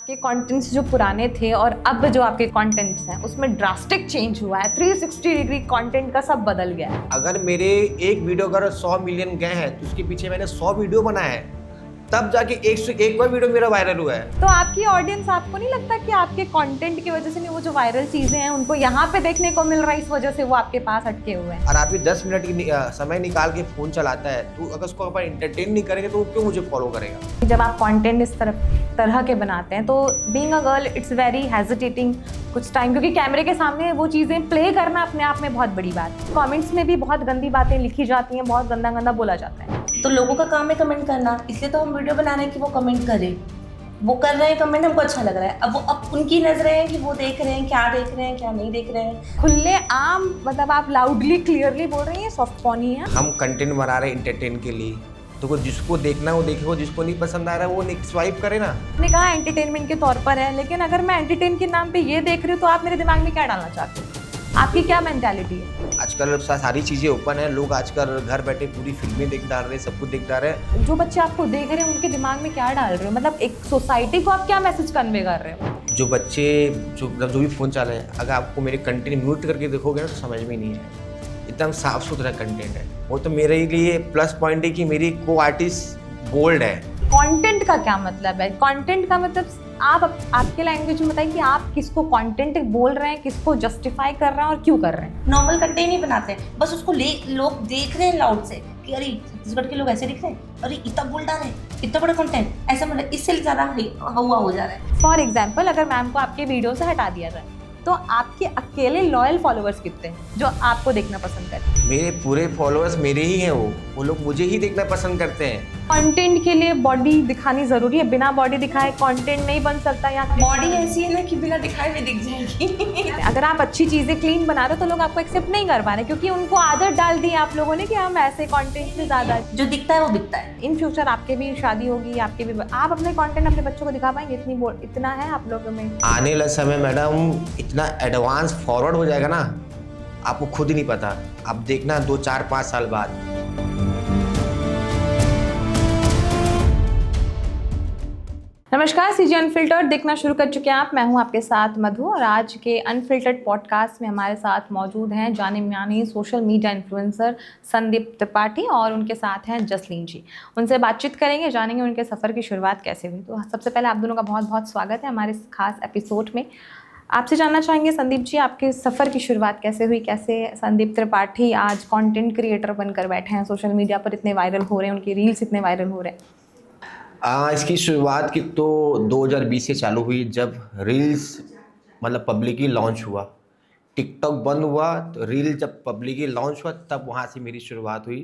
आपके कंटेंट्स जो पुराने थे और अब जो आपके कंटेंट्स हैं उसमें ड्रास्टिक चेंज हुआ है। 360 डिग्री कंटेंट का सब बदल गया है। अगर मेरे एक वीडियो अगर 100 मिलियन गए हैं तो उसके पीछे मैंने 100 वीडियो बनाए हैं, तब जाके एक से एक कोई वीडियो मेरा वायरल हुआ है। तो आपकी ऑडियंस, आपको नहीं लगता कि आपके कंटेंट की वजह से नहीं, वो जो वायरल चीजें हैं उनको यहाँ पे देखने को मिल रहा है, इस वजह से वो आपके पास अटके हुए हैं? और आप 10 मिनट की समय निकाल के फोन चलाता है, तो अगर उसको अपन एंटरटेन नहीं करेंगे तो वो क्यों मुझे फॉलो करेगा? जब आप कंटेंट इस तरह के बनाते हैं तो being a girl it's very hesitating कुछ टाइम, क्योंकि कैमरे के सामने वो चीज़ें प्ले करना अपने आप में बहुत बड़ी बात है। कमेंट्स में भी बहुत गंदी बातें लिखी जाती हैं, बहुत गंदा गंदा बोला जाता है। तो लोगों का काम है कमेंट करना, इसलिए तो हम वीडियो बना रहे हैं कि वो कमेंट करें। वो कर रहे हैं कमेंट, हमको अच्छा लग रहा है। अब उनकी नजरें हैं कि वो देख रहे हैं, क्या देख रहे हैं, क्या नहीं देख रहे हैं। खुले आम मतलब आप लाउडली क्लियरली बोल रही हैं सॉफ्ट पॉनी है। हम कंटेंट बना रहे हैं एंटरटेन के लिए, तो जिसको देखना है वो देखे, जिसको नहीं पसंद आ रहा है वो स्वाइप करे ना। आपने कहा एंटरटेनमेंट के तौर पर है, लेकिन अगर मैं एंटरटेन के नाम पे ये देख रही हूँ तो आप मेरे दिमाग में क्या डालना चाहते हो? आपकी क्या मेंटालिटी है? आजकल सारी चीज़ें ओपन है, लोग आजकल घर बैठे पूरी फिल्में देख डाल रहे हैं, सब कुछ देख डाल रहे हैं। जो बच्चे आपको देख रहे हैं उनके दिमाग में क्या डाल रहे हो? मतलब एक सोसाइटी को आप क्या मैसेज कन्वे कर रहे हो? जो बच्चे जो भी फ़ोन चला है, अगर आपको मेरे कंटेंट म्यूट करके देखोगे ना तो समझ में नहीं आए। एकदम साफ सुथरा कंटेंट है। वो तो मेरे लिए प्लस पॉइंट है कि मेरी को आर्टिस्ट बोल्ड है। कंटेंट का क्या मतलब है? कंटेंट का मतलब आप आपके लैंग्वेज में बताइए कि आप किसको कंटेंट बोल रहे हैं, किसको जस्टिफाई कर रहे हैं और क्यों कर रहे हैं? नॉर्मल कंटेंट नहीं बनाते हैं, बस उसको लोग देख रहे हैं लाउड से कि अरे छत्तीसगढ़ के लोग ऐसे दिख रहे हैं, अरे इतना बोल डाल रहे हैं, इतना बड़ा कंटेंट, ऐसा मतलब इससे ज़्यादा हुआ हो जा रहा है। फॉर एग्जाम्पल, अगर मैम को आपके वीडियो से हटा दिया जाए तो आपके अकेले लॉयल फॉलोअर्स कितने हैं जो आपको देखना पसंद करते हैं? मेरे पूरे फॉलोअर्स मेरे ही हैं, वो लोग मुझे ही देखना पसंद करते हैं। कंटेंट के लिए बॉडी दिखानी जरूरी है, बिना बॉडी दिखाए कंटेंट नहीं बन सकता। या बॉडी ऐसी है ना कि बिना दिखाए में दिख जाएगी। अगर आप अच्छी चीजें क्लीन बना रहे हो तो लोग आपको एक्सेप्ट नहीं कर पा रहे, क्योंकि उनको आदत डाल दी है आप लोगों ने कि हम ऐसे कंटेंट से ज्यादा जो दिखता है वो बिकता है। इन फ्यूचर आपके भी शादी होगी, आपके भी आप अपने कंटेंट अपने बच्चों को दिखा पाएंगे? इतना है आप लोगों में? आने वाला समय मैडम इतना एडवांस फॉरवर्ड हो जाएगा ना, आपको खुद ही नहीं पता। आप देखना 2, 4, 5 साल बाद। नमस्कार, सीजी अनफिल्टर्ड देखना शुरू कर चुके हैं आप। मैं हूं आपके साथ मधु, और आज के अनफिल्टर्ड पॉडकास्ट में हमारे साथ मौजूद हैं जाने माने social media influencer Sandeep Tripathi, और उनके साथ हैं जसलीन जी। उनसे बातचीत करेंगे, जानेंगे उनके सफ़र की शुरुआत कैसे हुई। तो सबसे पहले आप दोनों का बहुत बहुत स्वागत है हमारे इस खास एपिसोड में। आपसे जानना चाहेंगे संदीप जी, आपके सफ़र की शुरुआत कैसे हुई? कैसे संदीप त्रिपाठी आज कंटेंट क्रिएटर बनकर बैठे हैं, सोशल मीडिया पर इतने वायरल हो रहे हैं, उनके रील्स इतने वायरल हो रहे हैं? इसकी शुरुआत की तो 2020 से चालू हुई, जब रील्स मतलब पब्लिकली लॉन्च हुआ। टिकटॉक बंद हुआ तो रील जब पब्लिकली लॉन्च हुआ तब वहाँ से मेरी शुरुआत हुई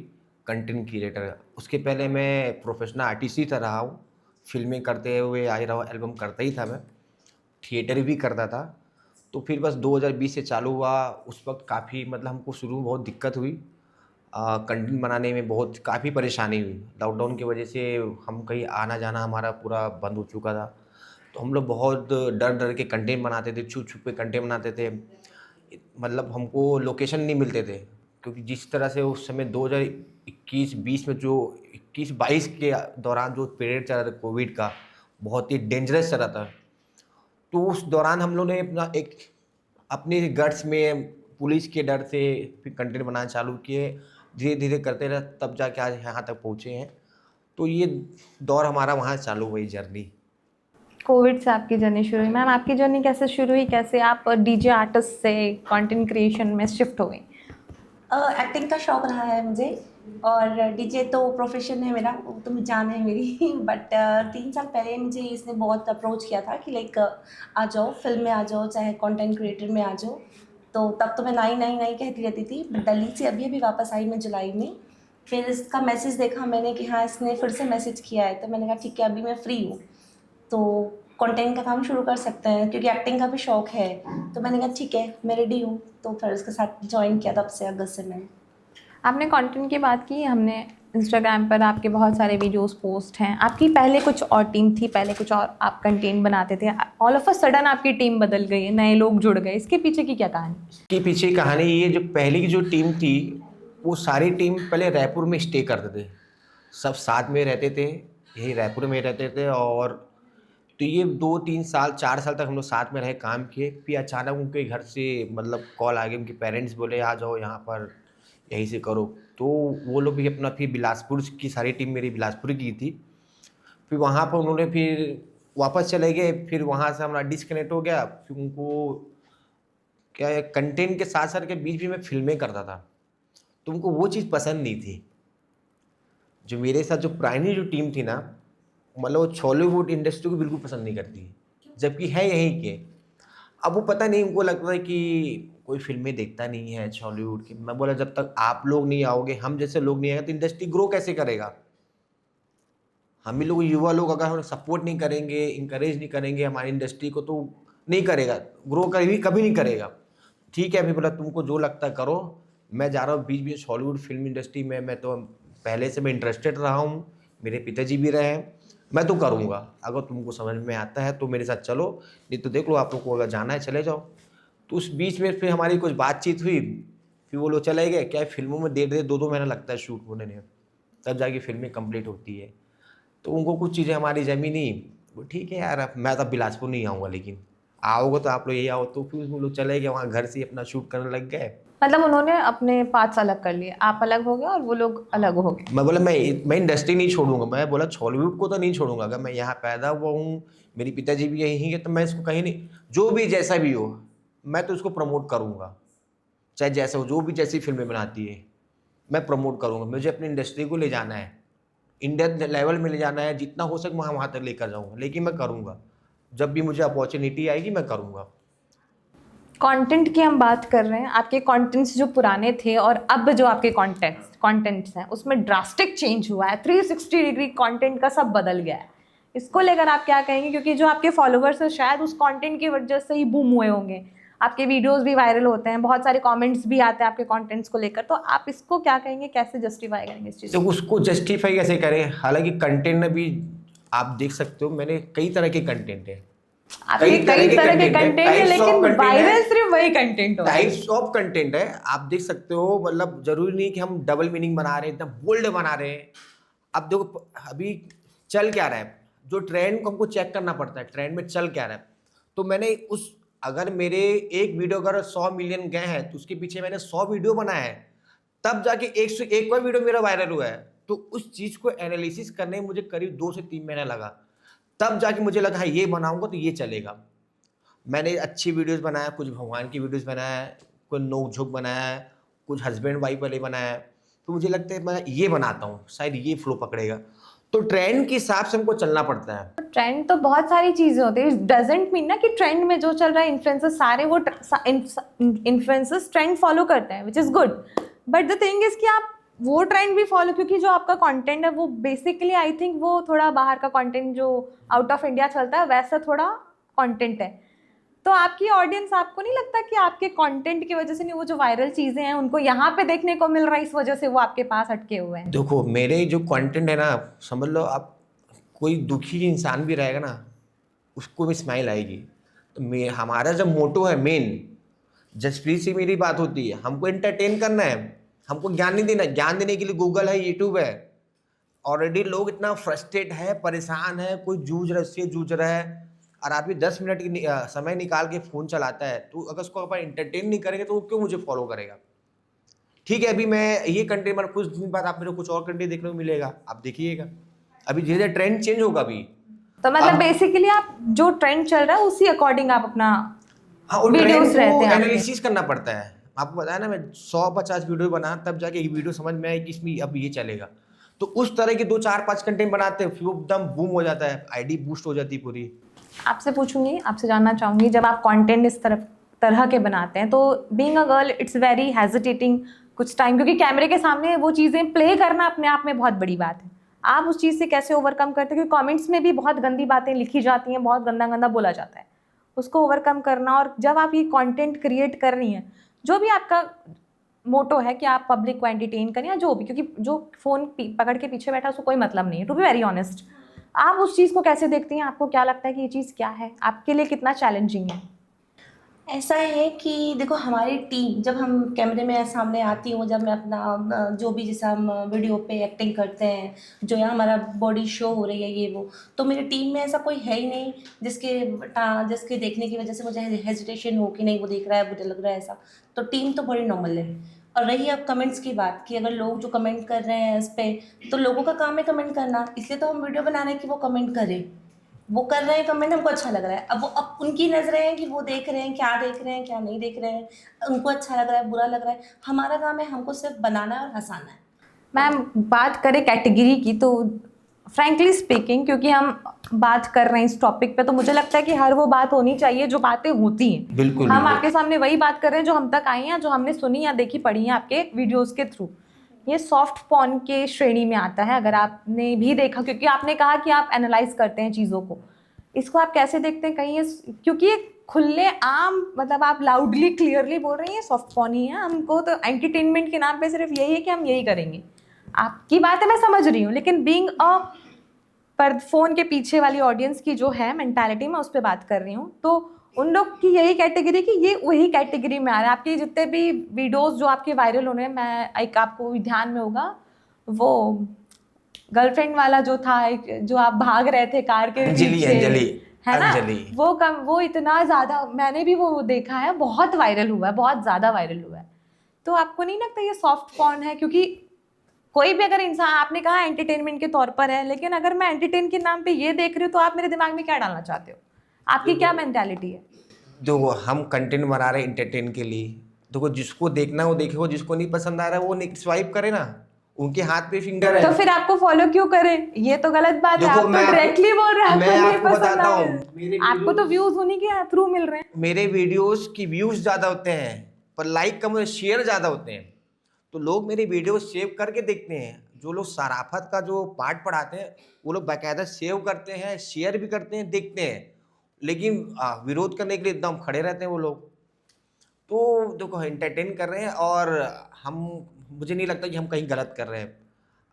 कंटेंट क्रिएटर। उसके पहले मैं प्रोफेशनल आर्टिस्ट ही रहा हूँ, फिल्में करते हुए आ रहा हूँ, एल्बम करता ही था मैं, थिएटर भी करता था। तो फिर बस 2020 से चालू हुआ। उस वक्त काफ़ी मतलब हमको शुरू में बहुत दिक्कत हुई, कंटेंट बनाने में बहुत काफ़ी परेशानी हुई। लॉकडाउन की वजह से हम कहीं आना जाना हमारा पूरा बंद हो चुका था, तो हम लोग बहुत डर डर के कंटेंट बनाते थे, छुप छुप के कंटेंट बनाते थे। मतलब हमको लोकेशन नहीं मिलते थे, क्योंकि जिस तरह से उस समय 2021-20 में जो 21-22 के दौरान जो पीरियड चला था कोविड का, बहुत ही डेंजरस चला था। तो उस दौरान हम लोग ने अपने गट्स में पुलिस के डर से फिर कंटेंट बनाना चालू किए, धीरे धीरे करते रहे, तब जाके आज यहाँ तक पहुँचे हैं। तो ये दौर हमारा वहाँ से चालू हुई जर्नी। कोविड से आपकी जर्नी शुरू हुई। मैम, आपकी जर्नी कैसे शुरू हुई? कैसे आप डीजे आर्टिस्ट से कंटेंट क्रिएशन में शिफ्ट हो गई? एक्टिंग का शौक रहा है मुझे, और डीजे तो प्रोफेशन है मेरा, वो तो जान है मेरी। बट 3 साल पहले मुझे इसने बहुत अप्रोच किया था कि लाइक आ जाओ फिल्म में, आ जाओ चाहे कंटेंट क्रिएटर में आ जाओ। तो तब तो मैं नहीं कहती रहती थी। बट दिल्ली से अभी वापस आई मैं जुलाई में। फिर इसका मैसेज देखा मैंने कि हाँ इसने फिर से मैसेज किया है, तो मैंने कहा ठीक है अभी मैं फ्री हूँ तो कंटेंट का काम शुरू कर सकते हैं, क्योंकि एक्टिंग का भी शौक है। तो मैंने कहा ठीक है मैं रेडी हूँ, तो फिर उसके साथ ज्वाइन किया तब से अगस्त से मैंने। आपने कंटेंट की बात की, हमने इंस्टाग्राम पर आपके बहुत सारे वीडियोस पोस्ट हैं। आपकी पहले कुछ और टीम थी, पहले कुछ और आप कंटेंट बनाते थे, ऑल ऑफ अ सडन आपकी टीम बदल गई है, नए लोग जुड़ गए। इसके पीछे की क्या कहानी? इसके पीछे की कहानी ये, जो पहले की जो टीम थी वो सारी टीम पहले रायपुर में स्टे करते थे, सब साथ में रहते थे, यही रायपुर में रहते थे। और तो ये 2-3 साल 4 साल तक हम लोग साथ में रहे, काम किए। फिर अचानक उनके घर से मतलब कॉल आ गई, उनके पेरेंट्स बोले आ जाओ यहाँ पर, यहीं से करो। तो वो लोग भी अपना फिर बिलासपुर की सारी टीम मेरी बिलासपुर की थी। फिर वहाँ पर उन्होंने फिर वापस चले गए, फिर वहाँ से हमारा डिस्कनेक्ट हो गया। फिर उनको क्या है, कंटेंट के साथ साथ के बीच भी मैं फिल्में करता था, तो उनको वो चीज़ पसंद नहीं थी। जो मेरे साथ जो पुरानी जो टीम थी ना, मतलब वो हॉलीवुड इंडस्ट्री को बिल्कुल पसंद नहीं करती, जबकि है यहीं के। अब वो पता नहीं, उनको लगता है कि कोई फिल्में देखता नहीं है हॉलीवुड की। मैं बोला जब तक आप लोग नहीं आओगे, हम जैसे लोग नहीं आएंगे, तो इंडस्ट्री ग्रो कैसे करेगा? हम ही लोग युवा लोग अगर हम सपोर्ट नहीं करेंगे, इंकरेज नहीं करेंगे हमारी इंडस्ट्री को, तो नहीं करेगा, ग्रो कभी नहीं करेगा। ठीक है, अभी बोला तुमको जो लगता है करो, मैं जा रहा हूँ बीच बीच हॉलीवुड फिल्म इंडस्ट्री में। मैं तो पहले से मैं इंटरेस्टेड रहा हूँ, मेरे पिताजी भी रहे हैं, मैं तो करूँगा। अगर तुमको समझ में आता है तो मेरे साथ चलो, नहीं तो देख लो, आप लोग को अगर जाना है चले जाओ। तो उस बीच में फिर हमारी कुछ बातचीत हुई, फिर वो लोग चले गए। क्या है, फिल्मों में 1.5-2 महीना लगता है शूट होने में, तब जाके फिल्में कंप्लीट होती है। तो उनको कुछ चीज़ें हमारी जमी नहीं। वो ठीक है यार, अब मैं तो बिलासपुर नहीं आऊँगा, लेकिन आओगे तो आप लोग यही आओ। तो फिर वो लोग चले गए, वहाँ घर से ही अपना शूट करने लग गए। मतलब उन्होंने अपने पार्ट्स अलग कर लिए, आप अलग हो गए और वो लोग अलग हो गए। मैं बोला मैं इंडस्ट्री नहीं छोड़ूंगा। मैं बोला हॉलीवुड को तो नहीं छोड़ूंगा। अगर मैं यहाँ पैदा हुआ हूँ, मेरी पिताजी भी यहीं है, तो मैं इसको कहीं नहीं, जो भी जैसा भी हो, मैं तो इसको प्रमोट करूँगा। चाहे जैसा हो, जो भी जैसी फिल्में बनाती है मैं प्रमोट करूँगा। मुझे अपनी इंडस्ट्री को ले जाना है, इंडियन लेवल में ले जाना है, जितना हो सके मैं वहाँ तक लेकर जाऊँगा। लेकिन मैं करूँगा, जब भी मुझे अपॉर्चुनिटी आएगी मैं करूँगा। कंटेंट की हम बात कर रहे हैं, आपके कंटेंट्स जो पुराने थे और अब जो आपके कंटेंट्स हैं उसमें ड्रास्टिक चेंज हुआ है, 360 डिग्री कंटेंट का सब बदल गया है। इसको लेकर आप क्या कहेंगे? क्योंकि जो आपके फॉलोवर्स हैं शायद उस कंटेंट की वजह से ही बूम हुए होंगे, आपके वीडियोस भी वायरल होते हैं, बहुत सारे कमेंट्स भी आते हैं आपके कंटेंट्स को लेकर, तो आप इसको क्या कहेंगे, कैसे जस्टिफाई करेंगे इस चीज़ तो को? उसको जस्टिफाई कैसे करें? हालांकि कंटेंट में भी आप देख सकते हो, मैंने कई तरह के कंटेंट है, आपके कई तरह के कंटेंट है, टाइप्स ऑफ लेकिन कंटेंट वायरल है, सिर्फ वही कंटेंट हो। टाइप्स ऑफ कंटेंट है। आप देख सकते हो, मतलब जरूरी नहीं कि हम डबल मीनिंग बना रहे हैं, एकदम बोल्ड बना रहे हैं। अब देखो अभी चल क्या रहा है, जो ट्रेंड को हमको चेक करना पड़ता है, ट्रेंड में चल क्या रहा है। तो मैंने अगर मेरे एक वीडियो अगर 100 मिलियन गए हैं, तो उसके पीछे मैंने 100 वीडियो बनाए हैं, तब जाके 101वां वीडियो मेरा वायरल हुआ है। तो उस चीज को एनालिसिस करने में मुझे करीब 2 से 3 महीना लगा, तब जाके मुझे लगा हाँ ये बनाऊंगा तो ये चलेगा। मैंने अच्छी वीडियोस बनाया, कुछ भगवान की वीडियोस बनाया, कोई नोक झोंक बनाया, कुछ हस्बैंड वाइफ वाले बनाया। तो मुझे लगता है मैं ये बनाता हूँ, शायद ये फ्लो पकड़ेगा। तो ट्रेंड के हिसाब से हमको चलना पड़ता है। ट्रेंड तो बहुत सारी चीजें होती है, डजेंट मीन ना कि ट्रेंड में जो चल रहा है इन्फ्लुएंसर्स सारे वो इन्फ्लुएंसर्स ट्रेंड फॉलो करते हैं, which is good. But the thing is कि आप वो ट्रेंड भी फॉलो, क्योंकि जो आपका कंटेंट है वो बेसिकली आई थिंक वो थोड़ा बाहर का कंटेंट जो आउट ऑफ इंडिया चलता है वैसा थोड़ा कंटेंट है। तो आपकी ऑडियंस, आपको नहीं लगता कि आपके कंटेंट की वजह से नहीं, वो जो वायरल चीजें हैं उनको यहाँ पे देखने को मिल रहा है, इस वजह से वो आपके पास अटके हुए हैं? देखो मेरे जो कंटेंट है ना, समझ लो आप, कोई दुखी इंसान भी रहेगा ना, उसको भी स्माइल आएगी। तो हमारा जो मोटो है मेन, जसप्रीत से मेरी बात होती है, हमको एंटरटेन करना है, हमको ज्ञान नहीं देना। ज्ञान देने के लिए गूगल है, यूट्यूब है। ऑलरेडी लोग इतना फ्रस्ट्रेट है, परेशान है, कोई जूझ रहा है, और आदमी 10 मिनट की समय निकाल के फ़ोन चलाता है। तो अगर उसको अपन एंटरटेन नहीं करेंगे तो वो क्यों मुझे फॉलो करेगा? ठीक है, अभी मैं ये कंटेंट, मतलब कुछ दिन बाद आप मेरे को कुछ और कंटेंट देखने को मिलेगा, आप देखिएगा। अभी धीरे धीरे ट्रेंड चेंज होगा अभी। तो मतलब बेसिकली आप जो ट्रेंड चल रहा है उसी अकॉर्डिंग आप अपना हाँ, वीडियोस रहते हैं, एनालिसिस करना पड़ता है। आपको बताया ना, मैं 100-50 वीडियो बना, तब जाके एक वीडियो समझ में आए कि इसमें अब ये चलेगा। तो उस तरह के 2-4-5 कंटेंट बनाते हैं, फिर वो एकदम बूम हो जाता है, आईडी बूस्ट हो जाती है पूरी। आपसे पूछूंगी, आपसे जानना चाहूंगी, जब आप कंटेंट इस तरह के बनाते हैं तो being a girl it's very hesitating कुछ टाइम, क्योंकि कैमरे के सामने वो चीज़ें प्ले करना अपने आप में बहुत बड़ी बात है। आप उस चीज़ से कैसे ओवरकम करते हैं? क्योंकि कमेंट्स में भी बहुत गंदी बातें लिखी जाती हैं, बहुत गंदा गंदा बोला जाता है, उसको ओवरकम करना। और जब आप ये कंटेंट क्रिएट कर रही हैं, जो भी आपका मोटो है कि आप पब्लिक को एंटरटेन करें या जो भी, क्योंकि जो फ़ोन पकड़ के पीछे बैठा उसको कोई मतलब नहीं है, टू बी वेरी ऑनेस्ट, आप उस चीज़ को कैसे देखती हैं? आपको क्या लगता है कि ये चीज़ क्या है, आपके लिए कितना चैलेंजिंग है? ऐसा है कि देखो हमारी टीम जब हम कैमरे में सामने आती हूँ, जब मैं अपना जो भी जैसे हम वीडियो पे एक्टिंग करते हैं, जो यहाँ हमारा बॉडी शो हो रही है ये वो, तो मेरी टीम में ऐसा कोई है ही नहीं जिसके देखने की वजह से मुझे हेजिटेशन हो कि नहीं वो देख रहा है, बुरा लग रहा है ऐसा। तो टीम तो बड़ी नॉर्मल है। और रही अब कमेंट्स की बात कि अगर लोग जो कमेंट कर रहे हैं इस पे, तो लोगों का काम है कमेंट करना, इसलिए तो हम वीडियो बना रहे हैं कि वो कमेंट करें। वो कर रहे हैं कमेंट, हमको अच्छा लग रहा है। अब उनकी नजरें हैं कि वो देख रहे हैं, क्या देख रहे हैं क्या नहीं देख रहे हैं, उनको अच्छा लग रहा है बुरा लग रहा है। हमारा काम है हमको सिर्फ बनाना है और हंसाना है। मैम बात करें कैटेगरी की तो फ्रैंकली स्पीकिंग, क्योंकि हम बात कर रहे हैं इस टॉपिक पे, तो मुझे लगता है कि हर वो बात होनी चाहिए जो बातें होती हैं। बिल्कुल हम बिल्कुल। आपके सामने वही बात कर रहे हैं जो हम तक आई हैं, जो हमने सुनी या देखी पढ़ी है आपके वीडियोस के थ्रू। ये सॉफ्ट पॉर्न के श्रेणी में आता है, अगर आपने भी देखा, क्योंकि आपने कहा कि आप एनालाइज करते हैं चीज़ों को। इसको आप कैसे देखते हैं? कहीं ये, क्योंकि ये खुले आम, मतलब आप लाउडली क्लियरली बोल रही हैं सॉफ्ट पॉर्न ही है, हमको तो एंटरटेनमेंट के नाम पे सिर्फ यही है कि हम यही करेंगे। आपकी बात है मैं समझ रही हूँ, लेकिन बीइंग अ पर फोन के पीछे वाली ऑडियंस की जो है मेंटालिटी, मैं उस पर बात कर रही हूँ। तो उन लोग की यही कैटेगरी कि ये वही कैटेगरी में आ रहा है। आपके जितने भी वीडियोस जो आपके वायरल हो रहे हैं, मैं एक आपको ध्यान में होगा वो गर्लफ्रेंड वाला जो था, एक जो आप भाग रहे थे कार के अंजलि पीछे, अंजलि है ना? अंजलि। वो इतना ज़्यादा, मैंने भी वो देखा है, बहुत वायरल हुआ है, बहुत ज़्यादा वायरल हुआ है। तो आपको नहीं लगता ये सॉफ्ट पॉर्न है? क्योंकि कोई भी अगर इंसान, आपने कहा एंटरटेनमेंट के तौर पर है, लेकिन अगर मैं एंटरटेन के नाम पे ये देख रही हूँ, तो आप मेरे दिमाग में क्या डालना चाहते हो? आपकी क्या मेंटालिटी है? देखो हम कंटेंट बना रहे हैं इंटरटेन के लिए। देखो जिसको देखना है वो देखे, जिसको नहीं पसंद आ रहा है वो स्वाइप करे ना, उनके हाथ पे फिंगर है। तो फिर आपको फॉलो क्यों करें? ये तो गलत बात है। देखो, आप तो मैं डायरेक्टली बोल रहे हैं मैं आपको नहीं आपको पसंद बताता आ हूँ, रहा है। आपको तो व्यूज उन्हीं के थ्रू मिल रहे हैं। मेरे वीडियोस की व्यूज ज़्यादा होते हैं पर लाइक कम, शेयर ज़्यादा होते हैं। तो लोग मेरे वीडियो सेव करके देखते हैं। जो लोग सराफत का जो पार्ट पढ़ाते हैं वो लोग बाकायदा सेव करते हैं, शेयर भी करते हैं, देखते हैं। लेकिन विरोध करने के लिए एकदम खड़े रहते हैं वो लोग। तो देखो एंटरटेन कर रहे हैं, और हम, मुझे नहीं लगता कि हम कहीं गलत कर रहे हैं।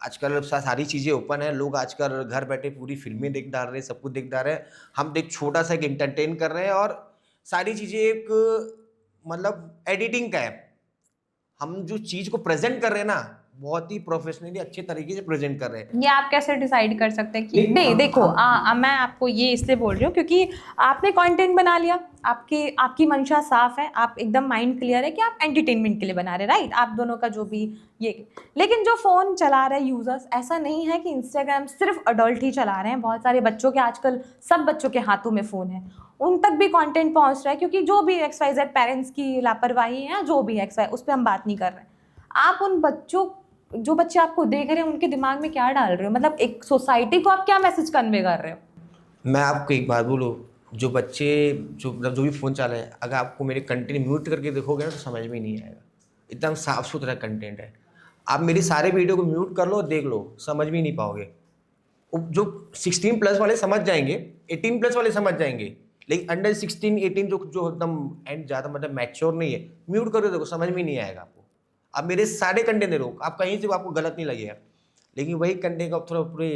आजकल सारी चीज़ें ओपन है, लोग आजकल घर बैठे पूरी फिल्में देख डाल रहे हैं, सब कुछ देख डाल रहे हैं। हम एक छोटा सा एक एंटरटेन कर रहे हैं, और सारी चीज़ें एक मतलब एडिटिंग का है। हम जो चीज़ को प्रेजेंट कर रहे हैं ना, बहुत ही प्रोफेशनली अच्छे तरीके से प्रेजेंट कर रहे हैं। ये आप कैसे डिसाइड कर सकते हैं कि नहीं? देखो मैं आपको ये इसलिए बोल रही हूँ क्योंकि आपने कंटेंट बना लिया, आपकी मंशा साफ है, आप एकदम माइंड क्लियर है कि आप एंटरटेनमेंट के लिए बना रहे हैं, राइट? आप दोनों का जो भी ये, लेकिन जो फ़ोन चला रहे यूज़र्स, ऐसा नहीं है कि इंस्टाग्राम सिर्फ अडल्ट ही चला रहे हैं। बहुत सारे बच्चों के, आजकल सब बच्चों के हाथों में फ़ोन है, उन तक भी कंटेंट पहुंच रहा है। क्योंकि जो भी XYZ पेरेंट्स की लापरवाही है, जो भी XY, उस पर हम बात नहीं कर रहे हैं। आप उन बच्चों, जो बच्चे आपको देख रहे हैं, उनके दिमाग में क्या डाल रहे हो? मतलब एक सोसाइटी को आप क्या मैसेज कन्वे कर रहे हो? मैं आपको एक बात बोलूँ, जो बच्चे जो भी फ़ोन चला है, अगर आपको मेरे कंटेंट म्यूट करके देखोगे ना तो समझ में नहीं आएगा। एकदम साफ सुथरा कंटेंट है। आप मेरे सारे वीडियो को म्यूट कर लो, देख लो, समझ में नहीं पाओगे। जो 16+ वाले समझ जाएंगे, 18+ वाले समझ जाएंगे, लेकिन अंडर 16 18 जो एकदम एंड ज़्यादा मतलब मैच्योर नहीं है, म्यूट करके देखो, समझ में नहीं आएगा आपको। आप मेरे सारे कंटेंट दे लो, आप कहीं से आपको गलत नहीं लगेगा। लेकिन वही कंटेंट आप थोड़ा पूरे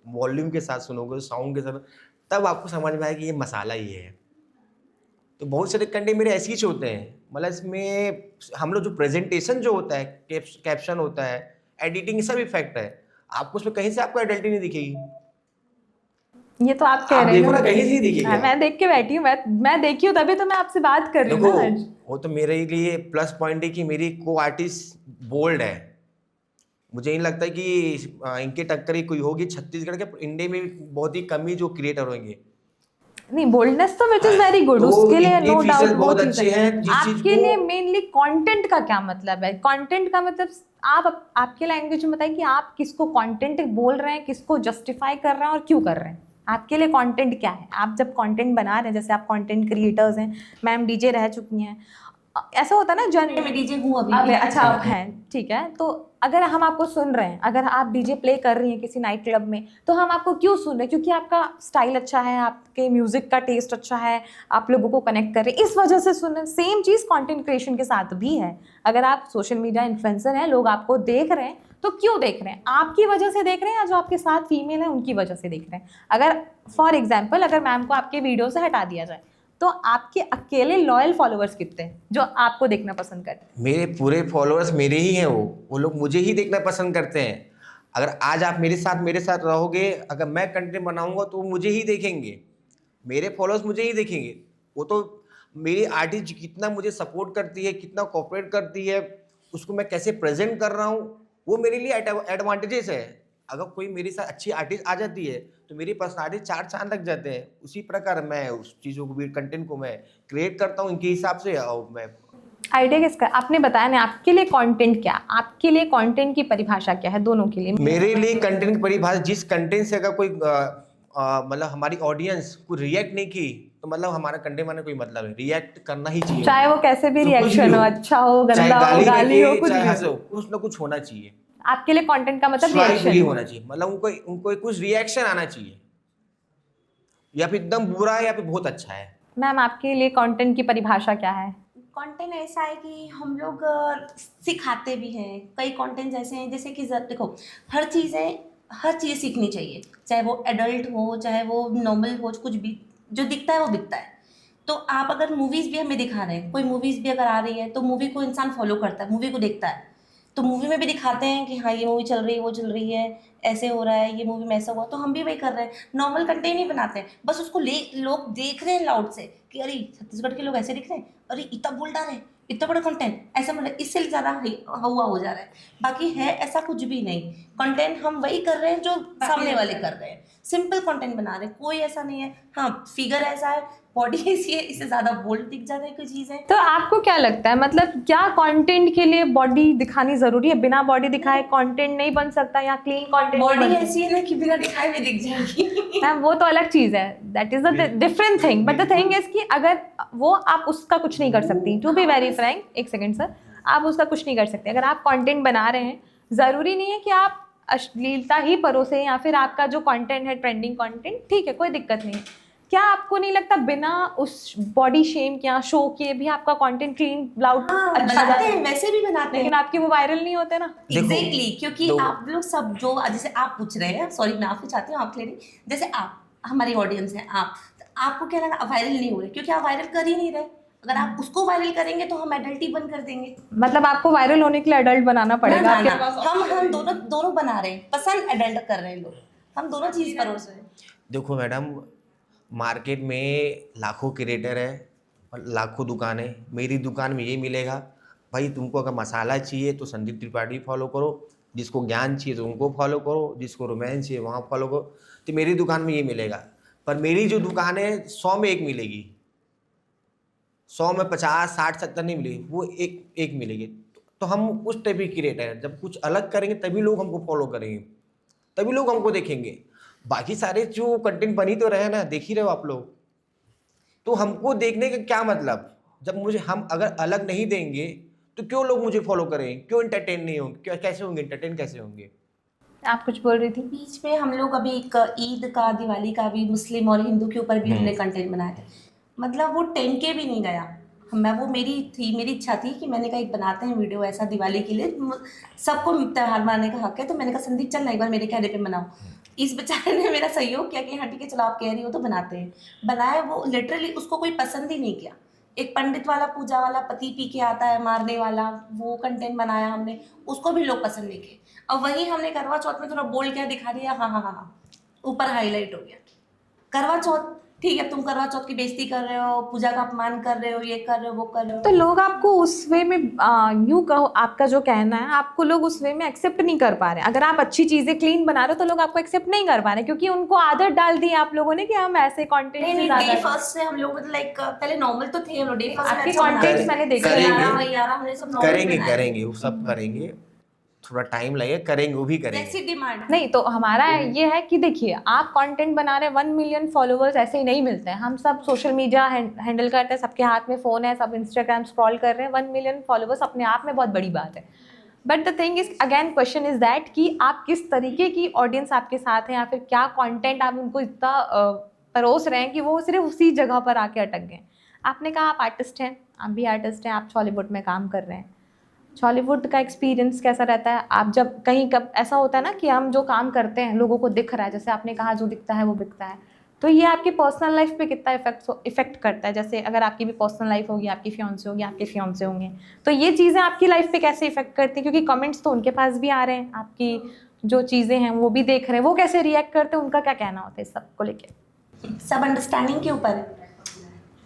वॉल्यूम के साथ सुनोगे, साउंड के साथ, तब आपको समझ में आएगा कि ये मसाला ही है। तो बहुत सारे कंटेंट मेरे ऐसे ही होते हैं, मतलब इसमें हम लोग जो प्रेजेंटेशन जो होता है, कैप्शन होता है, एडिटिंग, सब इफेक्ट है। आपको उसमें कहीं से आपको एडल्टी नहीं दिखेगी। ये तो आप कह आप रहे हैं देखो ना, ना, कहीं से नहीं दिखेगी। मैं देख के बैठी हूँ, मैं देखी हूँ, तभी तो मैं आपसे बात कर रही हूँ देखो ना आज। वो तो मेरे लिए प्लस पॉइंट है कि मेरी को आर्टिस्ट बोल्ड है। मुझे नहीं लगता कि इनके टक्कर ही कोई होगी छत्तीसगढ़ के, इंडिया में बहुत ही कम ही जो क्रिएटर होंगे। नहीं, बोल्डनेस तो विच इज वेरी गुड, तो उसके लिए इनके नो फीचर्स डाउट, वो बहुत चीज़ अच्छे है। हैं। जिस चीज आपके को लिए मेनली कंटेंट का क्या मतलब है? कंटेंट का मतलब आप आपके लैंग्वेज में बताइए कि आप किसको कंटेंट बोल रहे हैं, किसको जस्टिफाई कर रहे हैं और क्यों कर रहे हैं? आपके लिए कंटेंट क्या है? आप जब कंटेंट बना रहे हैं, जैसे आप कंटेंट क्रिएटर्स हैं, मैम डीजे रह चुकी हैं, ऐसा होता है ना मैं डीजे हूँ अभी अबे भी। अच्छा, आप हैं, ठीक है। तो अगर हम आपको सुन रहे हैं, अगर आप डीजे प्ले कर रही हैं किसी नाइट क्लब में, तो हम आपको क्यों सुन रहे हैं? क्योंकि आपका स्टाइल अच्छा है, आपके म्यूजिक का टेस्ट अच्छा है, आप लोगों को कनेक्ट कर रहे हैं, इस वजह से सुन रहे हैं। सेम चीज़ कंटेंट क्रिएशन के साथ भी है। अगर आप सोशल मीडिया इन्फ्लुएंसर हैं, लोग आपको देख रहे हैं, तो क्यों देख रहे हैं? आपकी वजह से देख रहे हैं या जो आपके साथ फीमेल है उनकी वजह से देख रहे हैं? अगर फॉर एग्जाम्पल, अगर मैम को आपके वीडियो से हटा दिया जाए, तो आपके अकेले लॉयल फॉलोअर्स कितने हैं जो आपको देखना पसंद करते हैं? मेरे पूरे फॉलोअर्स मेरे ही हैं, वो लोग मुझे ही देखना पसंद करते हैं। अगर आज आप मेरे साथ रहोगे, अगर मैं कंटेंट बनाऊंगा तो वो मुझे ही देखेंगे, मेरे फॉलोअर्स मुझे ही देखेंगे। वो तो मेरी आर्टिस्ट कितना मुझे सपोर्ट करती है, कितना कोऑपरेट करती है, उसको मैं कैसे प्रेजेंट कर रहा हूँ, वो मेरे लिए एडवांटेजेस है। अगर कोई मेरे साथ अच्छी आर्टिस्ट आ जाती है तो मेरी पर्सनालिटी 4 चांद लग जाते हैं। उसी प्रकार मैं उस चीज़ों को भी, कंटेंट को मैं क्रिएट करता हूँ इनके हिसाब से। और मैं आइडिया किसका? आपने बताया ना, आपके लिए कंटेंट क्या, आपके लिए कंटेंट की परिभाषा क्या है दोनों के लिए? मेरे लिए कंटेंट की परिभाषा, जिस कंटेंट से अगर कोई मतलब हमारी ऑडियंस को रिएक्ट नहीं की तो मतलब हमारा कंटेंट बनाने कोई मतलब है। रिएक्ट करना ही चाहिए, चाहे वो कैसे भी तो कुछ रिएक्शन भी हो, हो, अच्छा हो, चाहे गंदा हो, गाली हो, लगे, कुछ चाहे भी हंसे हो। हो, कुछ ना कुछ होना चाहिए। आपके लिए कंटेंट का मतलब स्वाभाविक रिएक्शन ही होना चाहिए, मतलब उनको उनको कुछ रिएक्शन आना चाहिए, या फिर एकदम बुरा है या फिर बहुत अच्छा है। मैम, आपके लिए कंटेंट की परिभाषा क्या है? कंटेंट ऐसा है कि हम लोग सिखाते भी हैं। कई कंटेंट ऐसे हैं जैसे कि देखो, हर चीज़ सीखनी चाहिए, चाहे वो एडल्ट हो, चाहे वो नॉर्मल हो, कुछ भी जो दिखता है वो बिकता है। तो आप अगर मूवीज़ भी हमें दिखा रहे हैं, कोई मूवीज़ भी अगर आ रही है तो मूवी को इंसान फॉलो करता है, मूवी को देखता है। तो मूवी में भी दिखाते हैं कि हाँ ये मूवी चल रही है, वो चल रही है, ऐसे हो रहा है, ये मूवी में ऐसा हुआ, तो हम भी वही कर रहे हैं। नॉर्मल कंटेंट नहीं बनाते हैं, बस उसको लोग देख रहे हैं लाउड से कि अरे छत्तीसगढ़ के लोग ऐसे दिख रहे हैं, अरे इतना बोल डाल रहे हैं, इतना बड़ा कंटेंट ऐसा, मतलब इससे ज़्यादा हुआ हो जा रहा है। बाकी है ऐसा कुछ भी नहीं, कंटेंट हम वही कर रहे हैं जो सामने वाले कर रहे हैं। सिंपल कंटेंट बना रहे हैं, कोई ऐसा नहीं है। हाँ, फिगर ऐसा है, बॉडी ऐसी है, इससे ज़्यादा बोल्ड दिख जाता है कोई चीज़ है। तो आपको क्या लगता है, मतलब क्या कंटेंट के लिए बॉडी दिखानी जरूरी है? बिना बॉडी दिखाए कंटेंट नहीं बन सकता, या क्लीन कंटेंट? बॉडी ऐसी है ना कि बिना दिखाए में दिख जाएगी। मैम वो तो अलग चीज है, that is the different thing, but the thing is कि अगर वो, आप उसका कुछ नहीं कर सकती। टू बी वेरी फ्रैंक, एक सेकंड सर, आप उसका कुछ नहीं कर सकते। अगर आप कंटेंट बना रहे हैं, जरूरी नहीं है कि आप अश्लीलता ही परोसे, या फिर आपका जो कंटेंट है ट्रेंडिंग कंटेंट, ठीक है, कोई दिक्कत नहीं है। क्या आपको नहीं लगता बिना उस बॉडी शेम के या शो के भी आपका कंटेंट क्लीन लाउड अच्छा बनाते है? हैं, वैसे भी बनाते हैं, लेकिन आपके वो वायरल नहीं होते ना। एग्जैक्टली क्योंकि तो- आप लोग सब जो जैसे आप पूछ रहे हैं, सॉरी मैं आपसे चाहती हूँ, आपके लिए जैसे आप हमारी ऑडियंस है, आप तो आपको क्या लगा वायरल नहीं हो रहे क्योंकि आप वायरल कर ही नहीं रहे। अगर आप उसको वायरल करेंगे तो हम एडल्ट ही बंद कर देंगे। मतलब आपको वायरल होने के लिए अडल्ट बनाना पड़ेगा ना, आपके ना, पास? हम दोनों बना रहे हैं, पसंद एडल्ट कर रहे हैं लोग, हम दोनों चीज परोस रहे हैं। देखो मैडम, मार्केट में लाखों क्रिएटर है और लाखों दुकानें। मेरी दुकान में ये मिलेगा, भाई तुमको अगर मसाला चाहिए तो संदीप त्रिपाठी फॉलो करो, जिसको ज्ञान चाहिए तो उनको फॉलो करो, जिसको रोमांस चाहिए वहाँ फॉलो करो, तो मेरी दुकान में ये मिलेगा। पर मेरी जो दुकान है 100 में एक मिलेगी, 100 में 50, 60, 70 नहीं मिलेगी, वो एक मिलेगी। तो हम उस टाइप की क्रिएटर हैं, जब कुछ अलग करेंगे तभी लोग हमको फॉलो करेंगे, तभी लोग हमको देखेंगे। बाकी सारे जो कंटेंट बनी तो रहे ना, देख ही रहे हो आप लोग, तो हमको देखने का क्या मतलब? जब हम अगर अलग नहीं देंगे तो क्यों लोग मुझे फॉलो करेंगे? क्यों एंटरटेन नहीं होंगे? कैसे होंगे एंटरटेन, कैसे होंगे? आप कुछ बोल रही थी? बीच में हम लोग अभी एक ईद का, दिवाली का भी, मुस्लिम और हिंदू के ऊपर भी हमने कंटेंट बनाया था, मतलब वो 10K भी नहीं गया। मेरी इच्छा थी कि मैंने कहा एक बनाते हैं वीडियो ऐसा दिवाली के लिए, सबको त्यौहार मनाने का हक है, तो मैंने कहा संदीप चल ना एक बार मेरे कहने पे बनाओ। इस बेचारे ने मेरा सहयोग किया कि हाँ ठीक है चलो आप कह रही हो तो बनाते हैं। बनाया, वो लिटरली उसको कोई पसंद ही नहीं किया। एक पंडित वाला, पूजा वाला, पति पी के आता है मारने वाला, वो कंटेंट बनाया हमने, उसको भी लोग पसंद नहीं किए। और वही हमने करवा चौथ में थोड़ा बोल क्या दिखा दिया, हाँ हाँ हाँ हाँ, ऊपर हाईलाइट हो गया। करवा चौथ ठीक है, तुम करवा चौथ की बेइज्जती कर रहे हो, पूजा का अपमान कर रहे हो, ये कर रहे हो, वो कर रहे हो, तो लोग आपको उस वे में, यूं कहो, आपका जो कहना है, आपको लोग उस वे में एक्सेप्ट नहीं कर पा रहे। अगर आप अच्छी चीजें क्लीन बना रहे हो तो लोग आपको एक्सेप्ट नहीं कर पा रहे, क्योंकि उनको आदत डाल दी आप लोगों ने कि हम ऐसे कंटेंट से डे ज्यादा। फर्स्ट से हम लोग मतलब लाइक पहले नॉर्मल तो थे हम लोग, डे फर्स्ट आपके कंटेंट्स मैंने देखे हैं। हमने सब नॉर्मल करेंगे वो सब करेंगे, थोड़ा टाइम लगेगा, करेंगे, वो भी करेंगे। जैसी डिमांड नहीं तो हमारा ये है कि देखिए, आप कंटेंट बना रहे हैं, 1 मिलियन फॉलोवर्स ऐसे ही नहीं मिलते हैं। हम सब सोशल मीडिया हैंडल करते हैं, सबके हाथ में फ़ोन है, सब इंस्टाग्राम स्क्रॉल कर रहे हैं। 1 मिलियन फॉलोवर्स अपने आप में बहुत बड़ी बात है। But the thing is, again question is that कि आप किस तरीके की ऑडियंस आपके साथ है, या फिर क्या कंटेंट आप उनको इतना परोस रहे हैं कि वो सिर्फ उसी जगह पर आके अटक गए। आपने कहा आप आर्टिस्ट हैं, आप भी आर्टिस्ट हैं, आप हॉलीवुड में काम कर रहे हैं। हॉलीवुड का एक्सपीरियंस कैसा रहता है? आप जब कहीं, कब ऐसा होता है ना कि हम जो काम करते हैं लोगों को दिख रहा है, जैसे आपने कहा जो दिखता है वो बिकता है, तो ये आपकी पर्सनल लाइफ पे कितना इफेक्ट करता है? जैसे अगर आपकी भी पर्सनल लाइफ होगी, आपकी फियांसे होगी, आपके फियांसे होंगे, तो ये चीज़ें आपकी लाइफ पे कैसे इफेक्ट करती हैं? क्योंकि कमेंट्स तो उनके पास भी आ रहे हैं, आपकी जो चीज़ें हैं वो भी देख रहे हैं, वो कैसे रिएक्ट करते हैं, उनका क्या कहना होता है इस सब को लेके? सब अंडरस्टैंडिंग के ऊपर है।